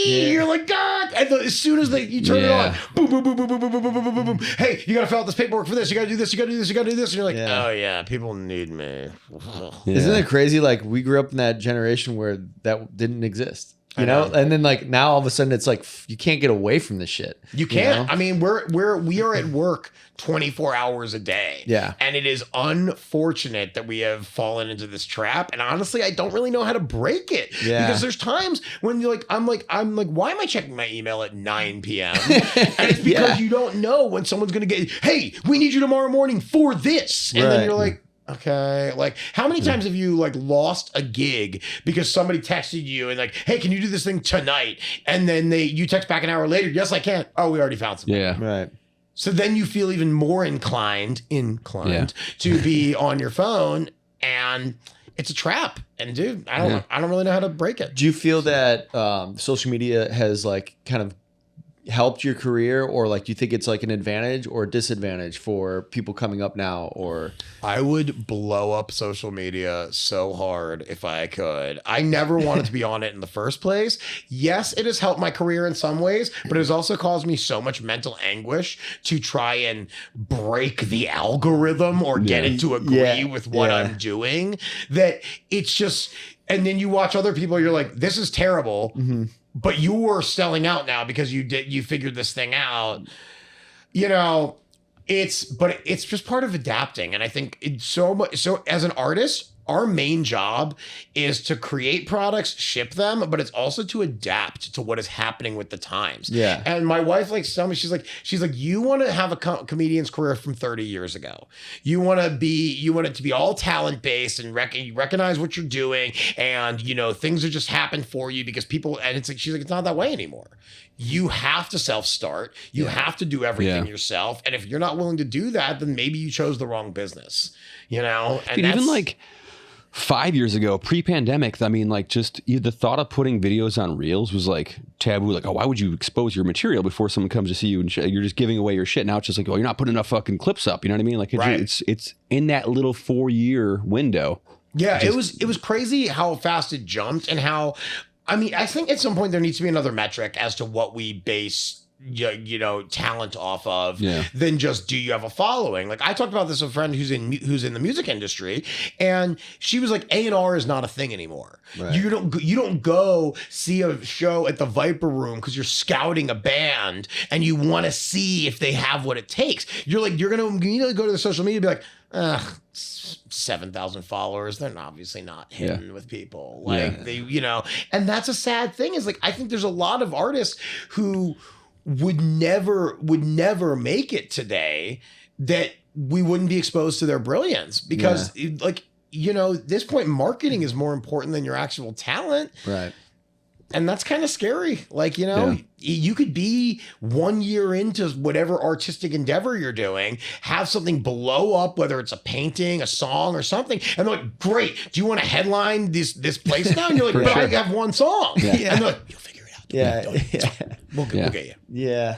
you're like, God. And as soon as you turn it on, boom, boom, boom, boom, boom, boom, boom, boom, boom, boom, boom. Hey, you got to fill out this paperwork for this. You got to do this. You got to do this. You got to do this. And you're like, oh, yeah, people need me. Isn't it crazy? Like, we grew up in that generation where that didn't exist. You know, and then like now all of a sudden it's like you can't get away from this shit. You can't. I mean, we are at work 24 hours a day. Yeah. And it is unfortunate that we have fallen into this trap. And honestly, I don't really know how to break it. Yeah. Because there's times when you're like, I'm like, why am I checking my email at 9 p.m.? And it's because you don't know when someone's gonna get, hey, we need you tomorrow morning for this. And then you're like, okay, like how many times have you like lost a gig because somebody texted you and like, hey, can you do this thing tonight? And then you text back an hour later, yes, I can. Oh, we already found something. Yeah, right. So then you feel even more inclined to be on your phone, and it's a trap. And dude, I don't really know how to break it. Do you feel that social media has like kind of helped your career, or like do you think it's like an advantage or a disadvantage for people coming up now? Or I would blow up social media so hard if I could. I never wanted to be on it in the first place. Yes, it has helped my career in some ways, but it has also caused me so much mental anguish to try and break the algorithm or get it to agree with what I'm doing, that it's just, and then you watch other people, you're like, this is terrible. Mm-hmm. But you're selling out now because you figured this thing out. It's just part of adapting. And I think it's so as an artist, our main job is to create products, ship them, but it's also to adapt to what is happening with the times. Yeah. And my wife likes to tell me, she's like, you want to have a comedian's career from 30 years ago. You want it to be all talent based and you recognize what you're doing, and things are just happen for you because people. And it's like, she's like, it's not that way anymore. You have to self-start. You have to do everything yourself. And if you're not willing to do that, then maybe you chose the wrong business. And dude, even like 5 years ago, pre-pandemic, I mean, like just the thought of putting videos on Reels was like taboo. Like, oh, why would you expose your material before someone comes to see you and you're just giving away your shit? Now it's just like, oh, you're not putting enough fucking clips up. You know what I mean? Like, it's in that little 4-year window. Yeah, it was crazy how fast it jumped, and how, I mean, I think at some point there needs to be another metric as to what we base talent off of than just, do you have a following? Like I talked about this with a friend who's in the music industry, and she was like, A&R is not a thing anymore. Right. You don't go see a show at the Viper Room because you're scouting a band and you want to see if they have what it takes. You're gonna immediately go to the social media and be like, 7,000 followers. They're obviously not hitting with people. Like they, and that's a sad thing, is like, I think there's a lot of artists who would never make it today, that we wouldn't be exposed to their brilliance because at this point, marketing is more important than your actual talent. Right. And that's kind of scary. Like, you know, you could be 1 year into whatever artistic endeavor you're doing, have something blow up, whether it's a painting, a song, or something. And they're like, great. Do you want to headline this place now? And you're like, but I have one song. And they're like, you'll figure it out. We'll get you. Yeah.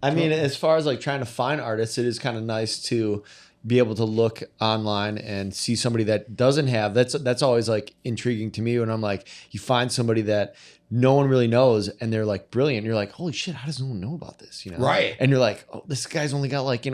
I mean, as far as like trying to find artists, it is kind of nice to be able to look online and see somebody that doesn't have, that's always like intriguing to me when I'm like, you find somebody that no one really knows and they're like brilliant. You're like, holy shit, how does no one know about this? You know? Right. And you're like, oh, this guy's only got like,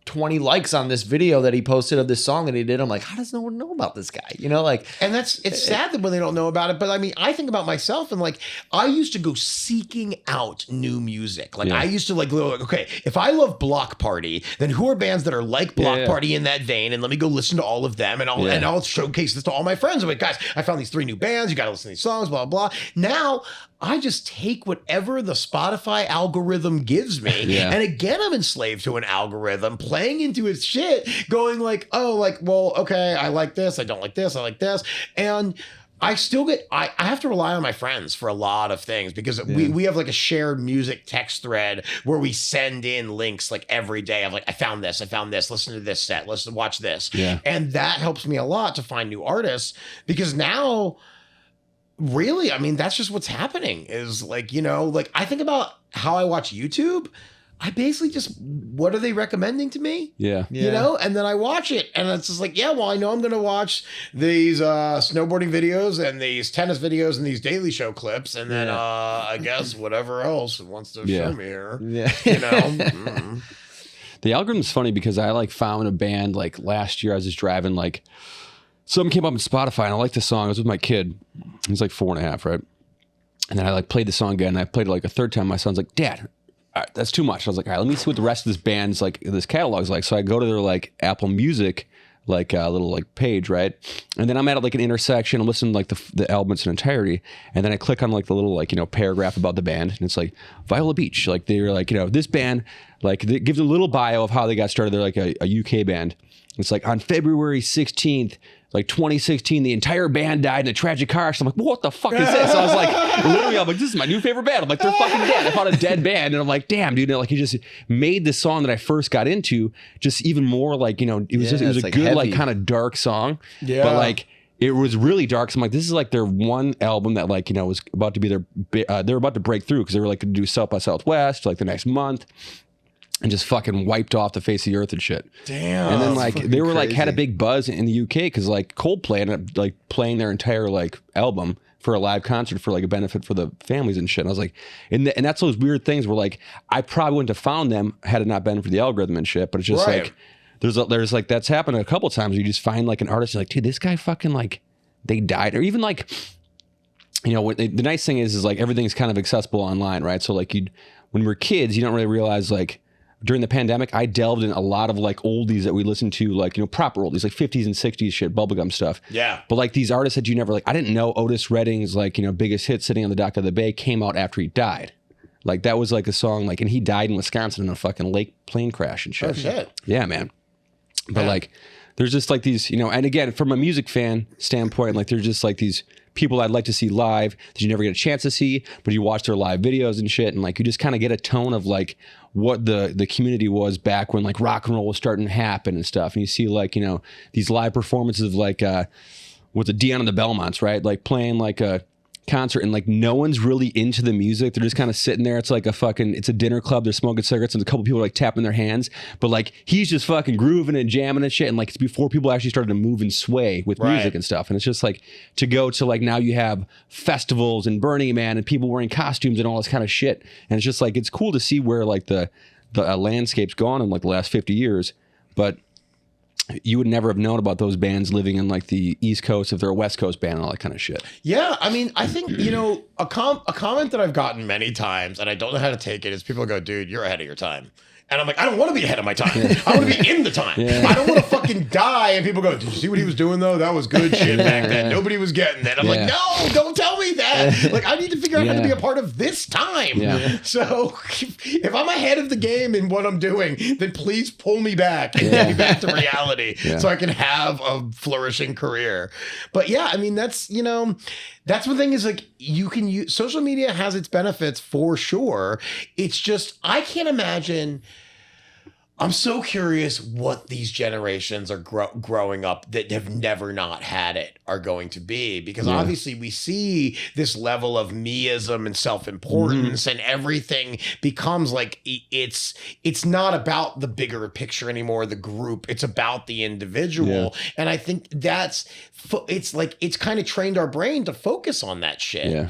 20 likes on this video that he posted of this song that he did. I'm like, how does no one know about this guy? And it's sad that when they don't know about it, but I mean, I think about myself and like, I used to go seeking out new music. Like I used to like, okay, if I love Block Party, then who are bands that are like Block Party in that vein? And let me go listen to all of them and I'll showcase this to all my friends. I'm like, guys, I found these 3 new bands. You got to listen to these songs, blah, blah, blah. Now I just take whatever the Spotify algorithm gives me. And again, I'm enslaved to an algorithm playing into its shit, going like, oh, like, well, okay, I like this. I don't like this. I like this. And I still I have to rely on my friends for a lot of things because we have like a shared music text thread where we send in links like every day of like, I found this, listen to this set, let's watch this. And that helps me a lot to find new artists because now really, I mean, that's just what's happening is like, like I think about how I watch YouTube. I basically just, what are they recommending to me? You know, and then I watch it and it's just like, well, I know I'm going to watch these snowboarding videos and these tennis videos and these Daily Show clips. And then I guess whatever else it wants to show me here, The algorithm's funny because I like found a band like last year. I was just driving, like something came up on Spotify and I liked the song. I was with my kid. He's like 4.5, right? And then I like played the song again. And I played it like a third time. My son's like, Dad, that's too much. I was like, all right, let me see what the rest of this band's like, this catalog's like. So I go to their like Apple Music, like a little like page, right? And then I'm at like an intersection. I'm listening to like the album in entirety. And then I click on like the little like, paragraph about the band. And it's like Viola Beach. Like they're like, this band, like they give a little bio of how they got started. They're like a UK band. It's like on February 16th, like 2016, the entire band died in a tragic car accident. I'm like, what the fuck is this? So I was like, literally, I'm like, this is my new favorite band. I'm like, they're fucking dead. I found a dead band. And I'm like, damn, dude. Like, he just made the song that I first got into just even more like, it was just, it was a like good, heavy, like kind of dark song. But like, it was really dark. So I'm like, this is like their one album that like, was about to be they're about to break through because they were like going to do South by Southwest like the next month. And just fucking wiped off the face of the earth and shit. Damn. And then like they were like had a big buzz in the UK because like Coldplay ended up like playing their entire like album for a live concert for like a benefit for the families and shit. And I was like, and that's those weird things where like I probably wouldn't have found them had it not been for the algorithm and shit. But it's just like there's like that's happened a couple of times where you just find like an artist you're like, dude, this guy fucking like they died, or even like the nice thing is like everything's kind of accessible online, right? So like when we're kids, you don't really realize like. During the pandemic, I delved in a lot of like oldies that we listened to, like, proper oldies, like 50s and 60s shit, bubblegum stuff. Yeah. But like these artists that you never like, I didn't know Otis Redding's like, biggest hit Sitting on the Dock of the Bay came out after he died. Like that was like a song, like, and he died in Wisconsin in a fucking lake plane crash and shit. Oh shit. Yeah, man. But like, there's just like these, and again, from a music fan standpoint, like there's just like these people I'd like to see live that you never get a chance to see, but you watch their live videos and shit, and like you just kind of get a tone of like what the community was back when like rock and roll was starting to happen and stuff. And you see like, these live performances of like with the Dion and the Belmonts, right? Like playing like a concert and like no one's really into the music. They're just kind of sitting there. It's like it's a dinner club. They're smoking cigarettes and a couple people are like tapping their hands, but like he's just fucking grooving and jamming and shit. And like it's before people actually started to move and sway with music and stuff. And it's just like to go to like, now you have festivals and Burning Man and people wearing costumes and all this kind of shit. And it's just like, it's cool to see where like the landscape's gone in like the last 50 years, but you would never have known about those bands living in like the East Coast if they're a West Coast band and all that kind of shit. Yeah, I mean, I think, a comment that I've gotten many times, and I don't know how to take it, is people go, dude, you're ahead of your time. And I'm like, I don't want to be ahead of my time. I want to be in the time. I don't want to fucking die. And people go, did you see what he was doing though? That was good shit back then. Nobody was getting that. I'm like, no, don't tell me that. Like, I need to figure out how to be a part of this time. So if I'm ahead of the game in what I'm doing, then please pull me back and get me back to reality. stability so I can have a flourishing career. But yeah, I mean, that's the thing is like you can use social media has its benefits for sure. It's just, I can't imagine. I'm so curious what these generations are growing up that have never not had it are going to be, because obviously we see this level of meism and self-importance and everything becomes like it's not about the bigger picture anymore, the group. It's about the individual. And I think it's kind of trained our brain to focus on that shit. Yeah.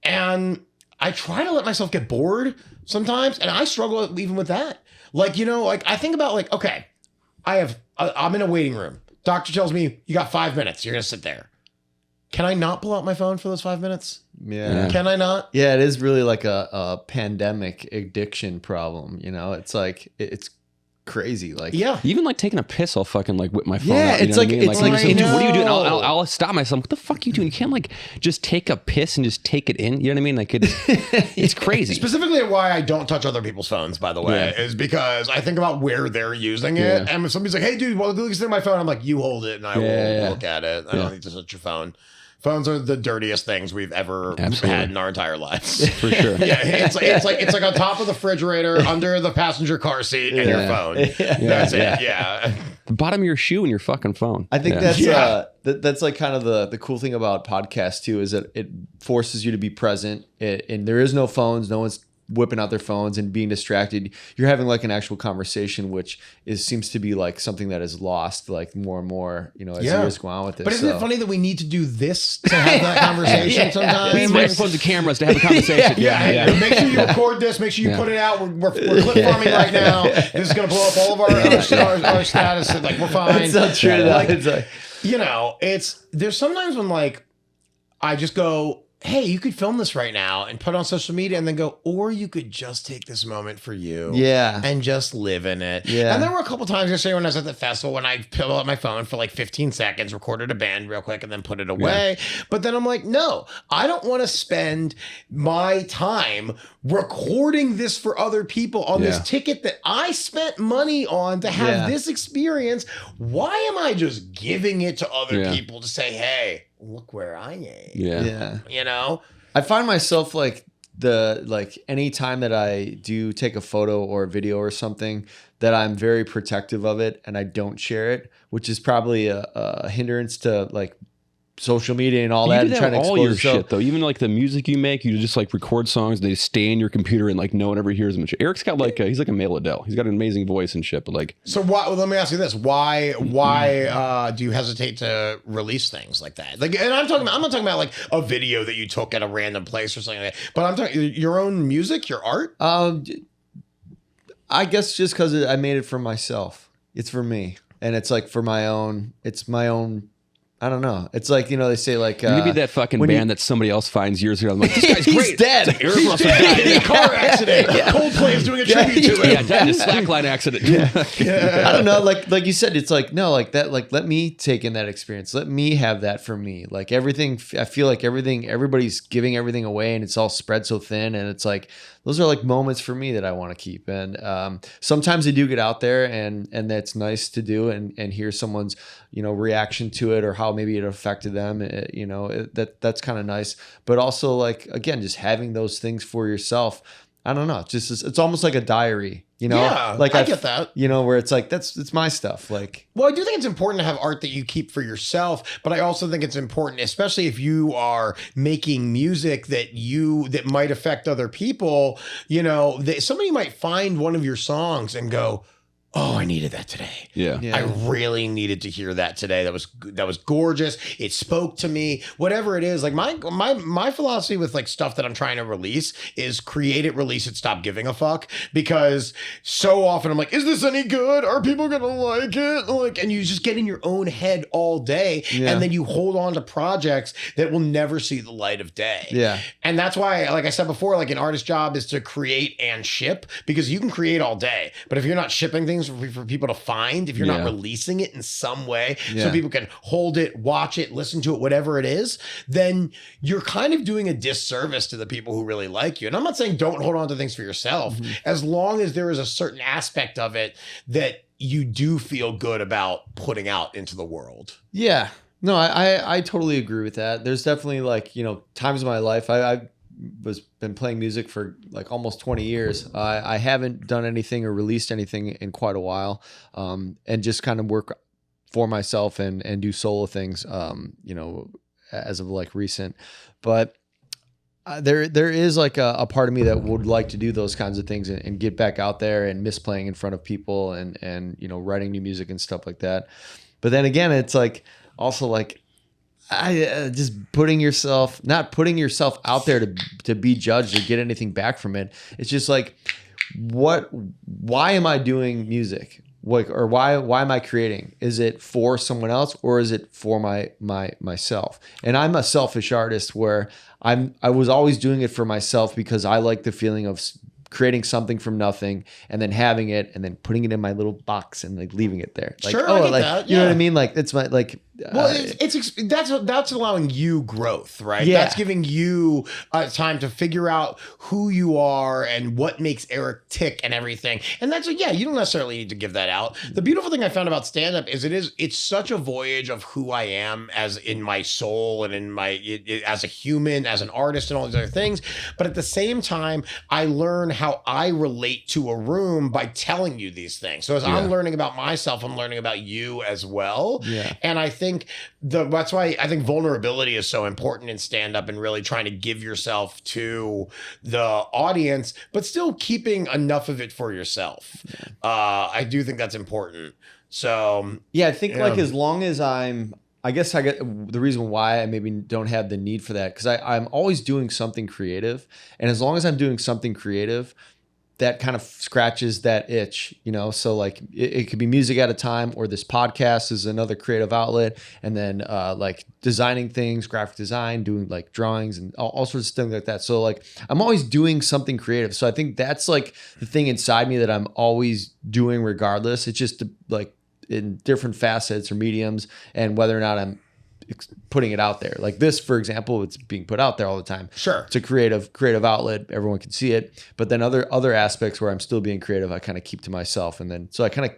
And I try to let myself get bored sometimes, and I struggle even with that. Like, I think about like, okay, I'm in a waiting room. Doctor tells me you got 5 minutes. You're going to sit there. Can I not pull out my phone for those 5 minutes? Yeah. Can I not? Yeah, it is really like a pandemic addiction problem. It's like, it's crazy. Like, even like taking a piss, I'll fucking like whip my phone out. It's like, what are you doing? I'll stop myself. What the fuck are you doing? You can't like just take a piss and just take it in. You know what I mean? Like it's crazy. Specifically why I don't touch other people's phones, by the way, is because I think about where they're using it. And if somebody's like, hey dude, well, look at my phone, I'm like, you hold it and I will look at it. I don't need to touch your phone. Phones are the dirtiest things we've ever had in our entire lives. For sure. It's like on top of the refrigerator, under the passenger car seat, and your phone. That's it. Yeah. The bottom of your shoe and your fucking phone. I think that's like kind of the cool thing about podcasts too, is that it forces you to be present. And there is no phones. No one's whipping out their phones and being distracted. You're having like an actual conversation, which seems to be like something that is lost like more and more, as years go on with this. But isn't it funny that we need to do this to have that conversation sometimes? We need microphones and cameras to have a conversation. Make sure you record this. Make sure you put it out. We're clip farming right now. This is going to blow up all of our status. Like, we're fine. It's not true. There's sometimes when like I just go, hey, you could film this right now and put it on social media and then go, or you could just take this moment for you. And just live in it. And there were a couple times yesterday when I was at the festival when I pulled out my phone for like 15 seconds, recorded a band real quick and then put it away. But then I'm like, no, I don't want to spend my time recording this for other people on this ticket that I spent money on to have this experience. Why am I just giving it to other people to say, hey, look where I am. I find myself like any time that I do take a photo or a video or something, that I'm very protective of it and I don't share it, which is probably a hindrance to like social media and all that. You do that with all your shit though. Even like the music you make, you just like record songs, they stay in your computer and like no one ever hears them. Eric's got like he's like a male Adele. He's got an amazing voice and shit, but like. So let me ask you this: Why do you hesitate to release things like that? Like, and I'm not talking about like a video that you took at a random place or something like that, but I'm talking your own music, your art. I guess just because I made it for myself. It's for me, and it's like for my own. It's my own. I don't know. It's like, they say like... You're going to be that fucking band that somebody else finds years ago. I'm like, this guy's great. He's dead. Like, Eric Rustler died in a car accident. Coldplay is doing a tribute to him. Died in a slackline accident. I don't know. Like you said, it's like, no, like that, like let me take in that experience. Let me have that for me. Like everything, I feel like everybody's giving everything away and it's all spread so thin. And it's like, those are like moments for me that I want to keep. And sometimes I do get out there and that's nice to do and hear someone's, reaction to it or how maybe it affected them. That's kind of nice. But also like, again, just having those things for yourself. I don't know. It's almost like a diary, like I get that, where it's like, it's my stuff. Like, well, I do think it's important to have art that you keep for yourself, but I also think it's important, especially if you are making music that might affect other people, that somebody might find one of your songs and go, oh, I needed that today. Yeah. I really needed to hear that today. That was gorgeous. It spoke to me. Whatever it is, like my philosophy with like stuff that I'm trying to release is create it, release it, stop giving a fuck. Because so often I'm like, is this any good? Are people gonna like it? Like, and you just get in your own head all day, and then you hold on to projects that will never see the light of day. Yeah. And that's why, like I said before, like an artist's job is to create and ship, because you can create all day, but if you're not shipping things things for people to find if you're not releasing it in some way so people can hold it, watch it, listen to it, whatever it is, then you're kind of doing a disservice to the people who really like you. And I'm not saying don't hold on to things for yourself, as long as there is a certain aspect of it that you do feel good about putting out into the world. Yeah. No, I totally agree with that. There's definitely like, times in my life I've been playing music for like almost 20 years. I haven't done anything or released anything in quite a while, and just kind of work for myself and do solo things, as of like recent. But there is like a part of me that would like to do those kinds of things and get back out there and miss playing in front of people and writing new music and stuff like that. But then again, it's like also like just not putting yourself out there to be judged or get anything back from it. It's just like, why am I doing music? Or why am I creating? Is it for someone else or is it for myself? And I'm a selfish artist where I was always doing it for myself because I like the feeling of creating something from nothing and then having it and then putting it in my little box and like leaving it there. Like, sure, I get that. You know what I mean? Like it's my like. Well, that's allowing you growth, right? Yeah. That's giving you time to figure out who you are and what makes Eric tick and everything. And that's you don't necessarily need to give that out. The beautiful thing I found about stand-up is it's such a voyage of who I am as in my soul and in my as a human, as an artist, and all these other things. But at the same time, I learn how I relate to a room by telling you these things. So as I'm learning about myself, I'm learning about you as well. Yeah. And I think that's why I think vulnerability is so important in stand-up and really trying to give yourself to the audience, but still keeping enough of it for yourself. Yeah. I do think that's important. So I think like as long as I guess I get the reason why I maybe don't have the need for that because I'm always doing something creative, and as long as I'm doing something creative, that kind of scratches that itch, so like it could be music at a time, or this podcast is another creative outlet, and then like designing things, graphic design, doing like drawings and all sorts of things like that. So like I'm always doing something creative. So I think that's like the thing inside me that I'm always doing regardless. It's just like in different facets or mediums, and whether or not I'm putting it out there. Like this, for example, it's being put out there all the time. Sure. It's a creative outlet. Everyone can see it. But then other aspects where I'm still being creative, I kind of keep to myself. And then, so I kind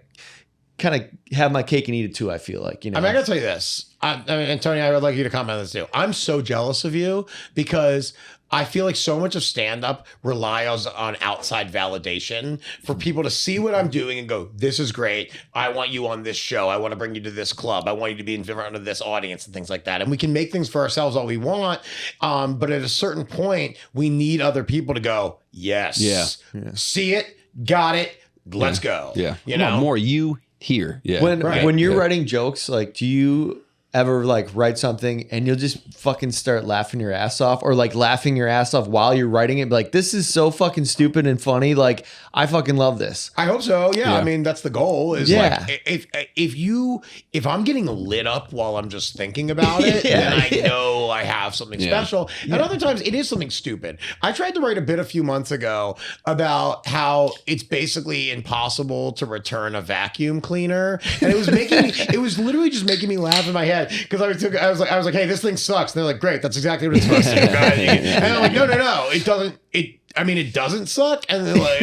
of have my cake and eat it too, I feel like, I mean, I gotta tell you this. And Tony, I would like you to comment on this too. I'm so jealous of you because I feel like so much of stand-up relies on outside validation for people to see what I'm doing and go, this is great. I want you on this show. I want to bring you to this club. I want you to be in front of this audience and things like that. And we can make things for ourselves all we want. But at a certain point, we need other people to go, yes. Yeah. See it, got it, let's go. Yeah. More you here. Yeah. When you're writing jokes, like, do you ever like write something and you'll just fucking start laughing your ass off, or like laughing your ass off while you're writing it? Like, this is so fucking stupid and funny. Like, I fucking love this. I hope so. Yeah. I mean, that's the goal is like, if I'm getting lit up while I'm just thinking about it, then I know I have something special. And other times it is something stupid. I tried to write a bit a few months ago about how it's basically impossible to return a vacuum cleaner. And it was it was literally just making me laugh in my head. Because I was like, hey, this thing sucks. And they're like, great, that's exactly what it's supposed to do. And I'm like, no, it doesn't. It doesn't suck. And they're like,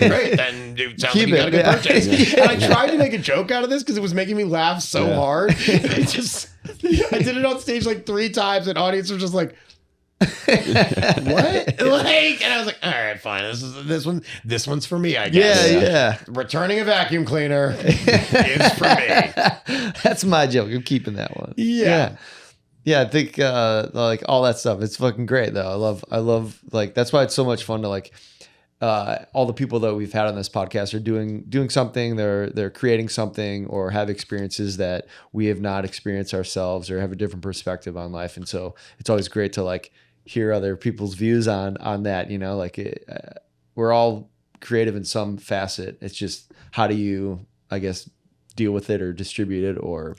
great, then it sounds like you got a good purchase. And I tried to make a joke out of this because it was making me laugh so hard. I did it on stage like 3 times, and audience was just like, what? Like, and I was like, all right, fine. This one's for me, I guess. Yeah. Returning a vacuum cleaner is for me. That's my joke. I'm keeping that one. Yeah. I think like all that stuff. It's fucking great though. I love like that's why it's so much fun to like all the people that we've had on this podcast are doing something. They're creating something or have experiences that we have not experienced ourselves or have a different perspective on life. And so it's always great to like hear other people's views on that, like we're all creative in some facet. It's just, how do you, I guess, deal with it or distribute it or,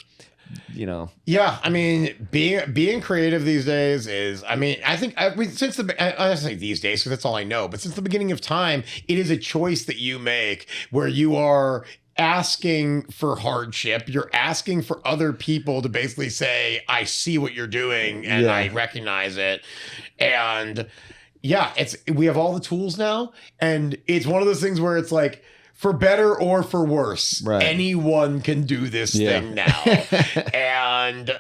Yeah. I mean, being creative these days is, I think since I say these days, because that's all I know, but since the beginning of time, it is a choice that you make where you are asking for hardship. You're asking for other people to basically say, I see what you're doing and I recognize it. And yeah, we have all the tools now. And it's one of those things where it's like, for better or for worse, anyone can do this thing now. And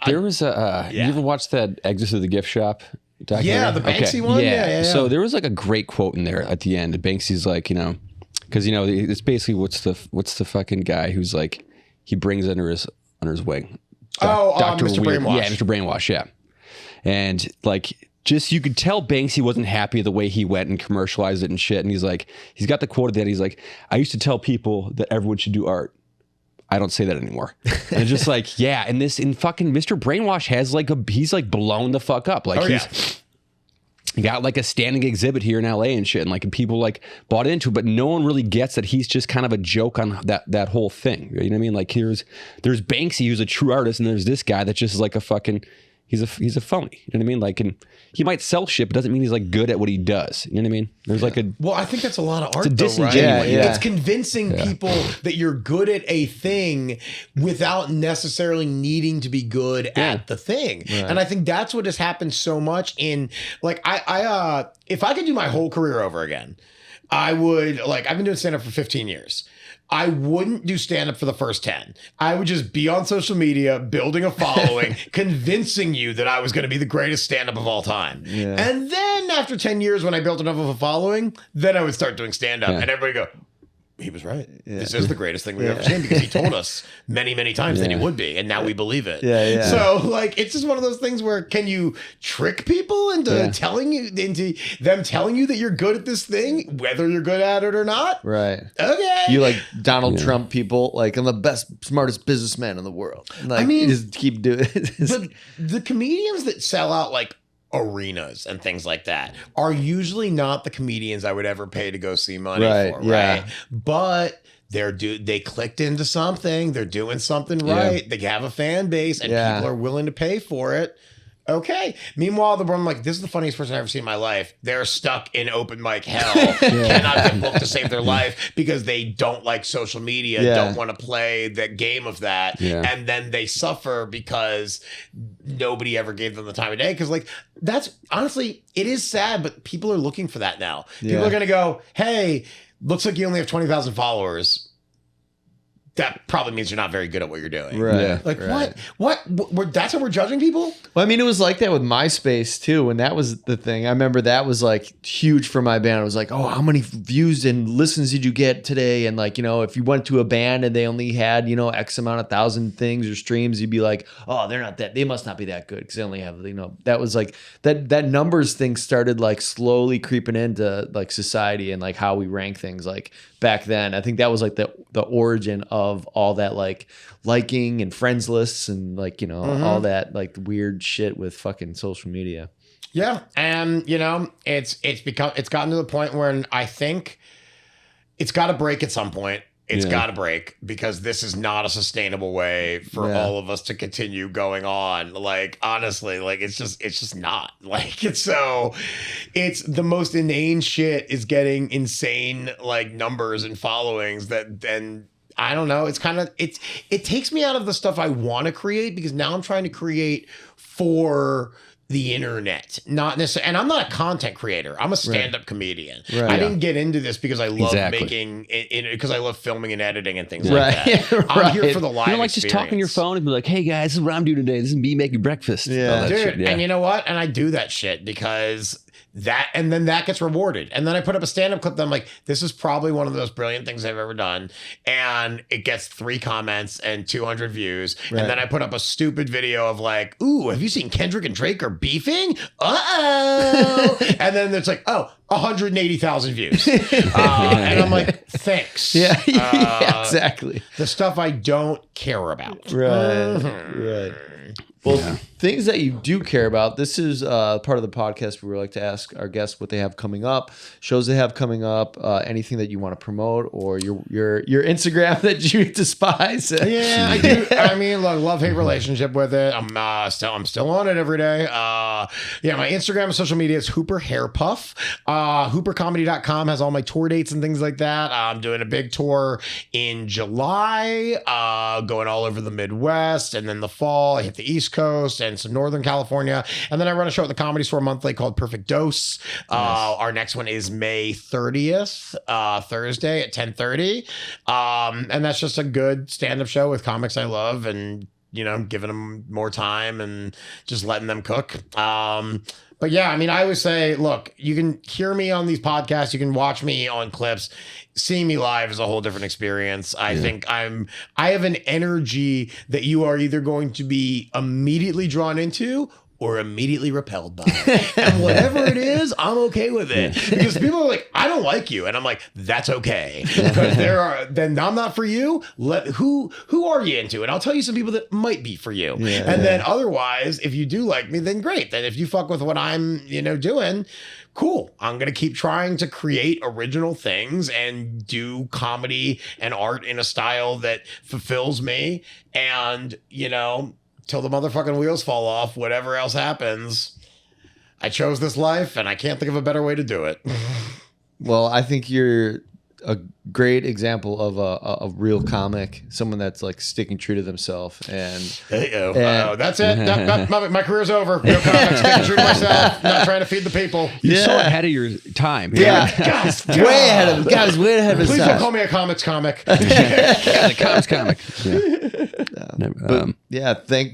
there was a, you ever watched that Exit to the Gift Shop documentary? Yeah, the Banksy one? Yeah. So there was like a great quote in there at the end. Banksy's like, because it's basically what's the fucking guy who's like, he brings under his wing. Mr. Brainwash. Yeah, Mr. Brainwash, yeah. And like, just you could tell Banksy wasn't happy the way he went and commercialized it and shit. And he's like, he's got the quote that he's like, I used to tell people that everyone should do art. I don't say that anymore. And it's just like, yeah. And fucking Mr. Brainwash has like he's like blown the fuck up. Like he got like a standing exhibit here in LA and shit. And like people like bought into it, but no one really gets that he's just kind of a joke on that whole thing. You know what I mean? Like there's Banksy who's a true artist, and there's this guy that's just like a fucking, he's a phony. You know what I mean? Like, and he might sell shit, but doesn't mean he's like good at what he does. You know what I mean? There's like well, I think that's a lot of art. It's a disingenuous. Right? It's convincing people that you're good at a thing without necessarily needing to be good at the thing. Right. And I think that's what has happened so much in like, I if I could do my whole career over again, I would I've been doing stand-up for 15 years. I wouldn't do stand-up for the first 10. I would just be on social media, building a following, convincing you that I was going to be the greatest stand-up of all time. Yeah. And then after 10 years, when I built enough of a following, then I would start doing stand-up. And everybody go, he was right. Yeah. This is the greatest thing we've ever seen, because he told us many, many times that he would be. And now we believe it. So like, it's just one of those things where can you trick people into them telling you that you're good at this thing, whether you're good at it or not? Right. Okay. You like Donald Trump people, like I'm the best, smartest businessman in the world. Like, I mean, just keep doing it. But the comedians that sell out like arenas and things like that are usually not the comedians I would ever pay to go see money for, right? But they clicked into something, they're doing something right, they have a fan base, and people are willing to pay for it. Okay. Meanwhile, I'm like, this is the funniest person I've ever seen in my life. They're stuck in open mic hell, cannot get booked to save their life because they don't like social media, don't want to play the game of that. And then they suffer because nobody ever gave them the time of day. Because like, that's honestly, it is sad, but people are looking for that now. People are going to go, hey, looks like you only have 20,000 followers. That probably means you're not very good at what you're doing. Right. Yeah. Like, what? That's how we're judging people? Well, I mean, it was like that with MySpace too. And that was the thing. I remember that was like huge for my band. It was like, oh, how many views and listens did you get today? And like, if you went to a band and they only had, X amount of thousand things or streams, you'd be like, oh, they must not be that good because they only have, that was like that numbers thing started like slowly creeping into like society and like how we rank things like back then. I think that was like the origin of all that like liking and friends lists and like all that like weird shit with fucking social media. Yeah, and it's gotten to the point where I think it's got to break at some point. It's got to break because this is not a sustainable way for all of us to continue going on. Like, honestly, like it's just not like it's the most inane shit is getting insane like numbers and followings that then I don't know. It's kind of it takes me out of the stuff I want to create because now I'm trying to create for the internet, not necessarily. And I'm not a content creator. I'm a stand-up comedian. Right, I didn't get into this because I love making it because I love filming and editing and things like that. I'm here for the live. Like just talking on your phone and be like, "Hey guys, this is what I'm doing today. This is me making breakfast." Yeah, dude. And you know what? And I do that shit because and then that gets rewarded. And then I put up a stand-up clip that I'm like, this is probably one of the most brilliant things I've ever done. And it gets 3 comments and 200 views. Right. And then I put up a stupid video of like, ooh, have you seen Kendrick and Drake are beefing? Uh-oh. And then it's like, oh, 180,000 views. And I'm like, thanks. Yeah, exactly. The stuff I don't care about. Right. Well, things that you do care about. This is part of the podcast where we like to ask our guests what they have coming up, shows they have coming up, anything that you want to promote, or your Instagram that you despise. Yeah, I do. I mean, look, love-hate relationship with it. I'm still on it every day. Yeah, my Instagram and social media is Hooper Hair Puff. HooperComedy.com has all my tour dates and things like that. I'm doing a big tour in July, going all over the Midwest, and then the fall I hit the East Coast and some Northern California, and then I run a show at the Comedy Store monthly called Perfect Dose. Our next one is May 30th, Thursday at 10:30, and that's just a good stand-up show with comics I love, and giving them more time and just letting them cook. But yeah, I mean, I would say, look, you can hear me on these podcasts, you can watch me on clips. Seeing me live is a whole different experience. I think I have an energy that you are either going to be immediately drawn into or immediately repelled by. And whatever it is, I'm okay with it. Because people are like, I don't like you. And I'm like, that's okay. Because then I'm not for you. Who are you into? And I'll tell you some people that might be for you. Then otherwise, if you do like me, then great. Then if you fuck with what I'm, doing, cool. I'm going to keep trying to create original things and do comedy and art in a style that fulfills me. And, till the motherfucking wheels fall off, whatever else happens, I chose this life and I can't think of a better way to do it. Well, I think you're a great example of a real comic, someone that's like sticking true to themselves. And that's it. My career's over. Real comic, sticking true to myself, not trying to feed the people. You're so ahead of your time. Yeah. Way ahead of his time. Please don't call me a comics comic. The comics comic.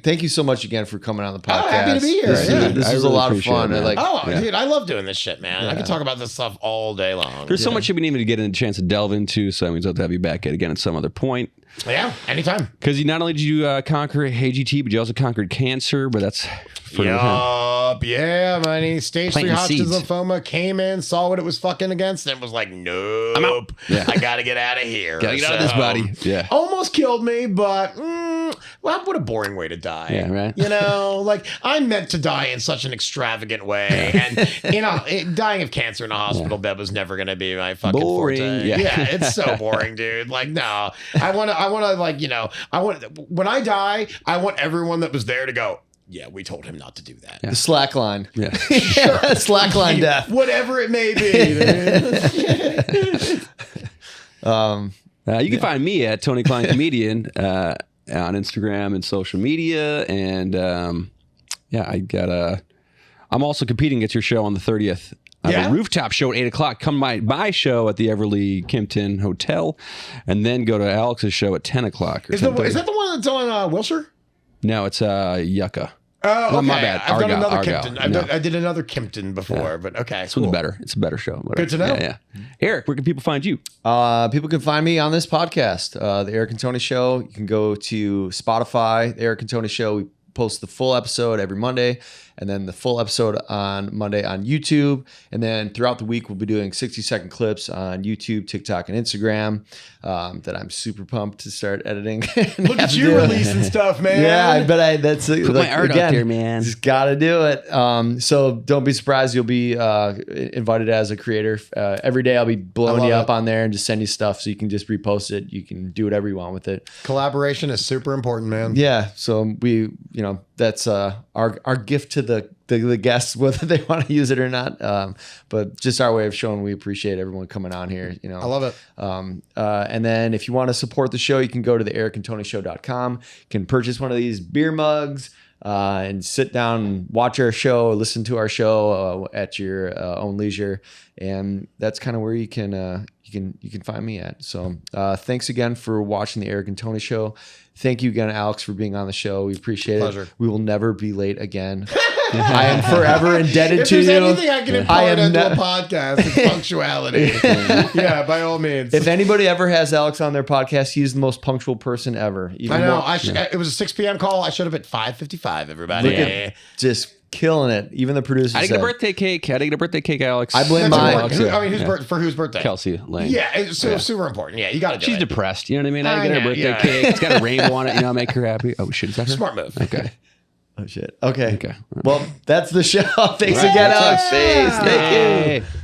Thank you so much again for coming on the podcast. Oh, happy to be here. This was a lot of fun. Dude, I love doing this shit, man. I can talk about this stuff all day long. There's so much we didn't even get a chance to delve into, so we'd love to have you back again at some other point. Yeah, anytime. Because not only did you conquer AGT, but you also conquered cancer, but that's for yeah, my stage 3 Hodgkin's lymphoma came in, saw what it was fucking against, and was like, nope. I'm out. Yeah. I gotta get out of here. Gotta get out of this body. Yeah. Almost killed me, but what a boring way to die. Yeah, right. Like I'm meant to die in such an extravagant way. And dying of cancer in a hospital bed was never gonna be my fucking boring. Forte. Yeah, it's so boring, dude. Like, no. I wanna when I die, I want everyone that was there to go, yeah, we told him not to do that. Yeah. The slack line. Yeah. Slack line death. Whatever it may be. You can find me at Tony Klein Comedian on Instagram and social media. And I'm also competing against your show on the 30th. I have a rooftop show at 8 o'clock. Come my show at the Everly Kimpton Hotel, and then go to Alex's show at 10 o'clock. Is that the one that's on Wilshire? No, it's Yucca. Oh, okay. My bad. I've done another Argyle. Kimpton. I did another Kimpton before, but okay. This one's better. It's a better show. Good to know. Yeah. Eric, where can people find you? People can find me on this podcast, The Eric and Tony Show. You can go to Spotify, The Eric and Tony Show. We post the full episode every Monday, and then the full episode on Monday on YouTube. And then throughout the week, we'll be doing 60-second clips on YouTube, TikTok, and Instagram that I'm super pumped to start editing. Look at you releasing stuff, man. Yeah, I bet that's put my art out there, man. Just got to do it. So don't be surprised. You'll be invited as a creator. Every day I'll be blowing you up on there and just send you stuff so you can just repost it. You can do whatever you want with it. Collaboration is super important, man. Yeah. So that's our gift to the guests, whether they want to use it or not. But just our way of showing we appreciate everyone coming on here. I love it. And then if you want to support the show, you can go to theericandtonyshow.com. You can purchase one of these beer mugs and sit down and watch our show, listen to our show at your own leisure. And that's kind of where you can find me at. So thanks again for watching the Eric and Tony Show. Thank you again, Alex, for being on the show. We appreciate Pleasure. it. We will never be late again. I am forever indebted to you. If there's anything I can impart into a podcast, it's punctuality. Yeah, by all means. If anybody ever has Alex on their podcast, he's the most punctual person ever. I know. It was a 6 p.m. call. I should have at 5:55, everybody. Look at just killing it. Even the producer I said. get a birthday cake. Alex. I blame mine. For whose birthday? Kelsey Lane. Yeah, it's super important. Yeah, you got to do She's it. depressed. You know what I mean? I get her birthday cake. It's got a rainbow on it. Make her happy. Oh, shit. Is that her? Smart move. Okay. Oh, shit. Okay. Okay. Well, that's the show. Thanks again, Alex. Thank you.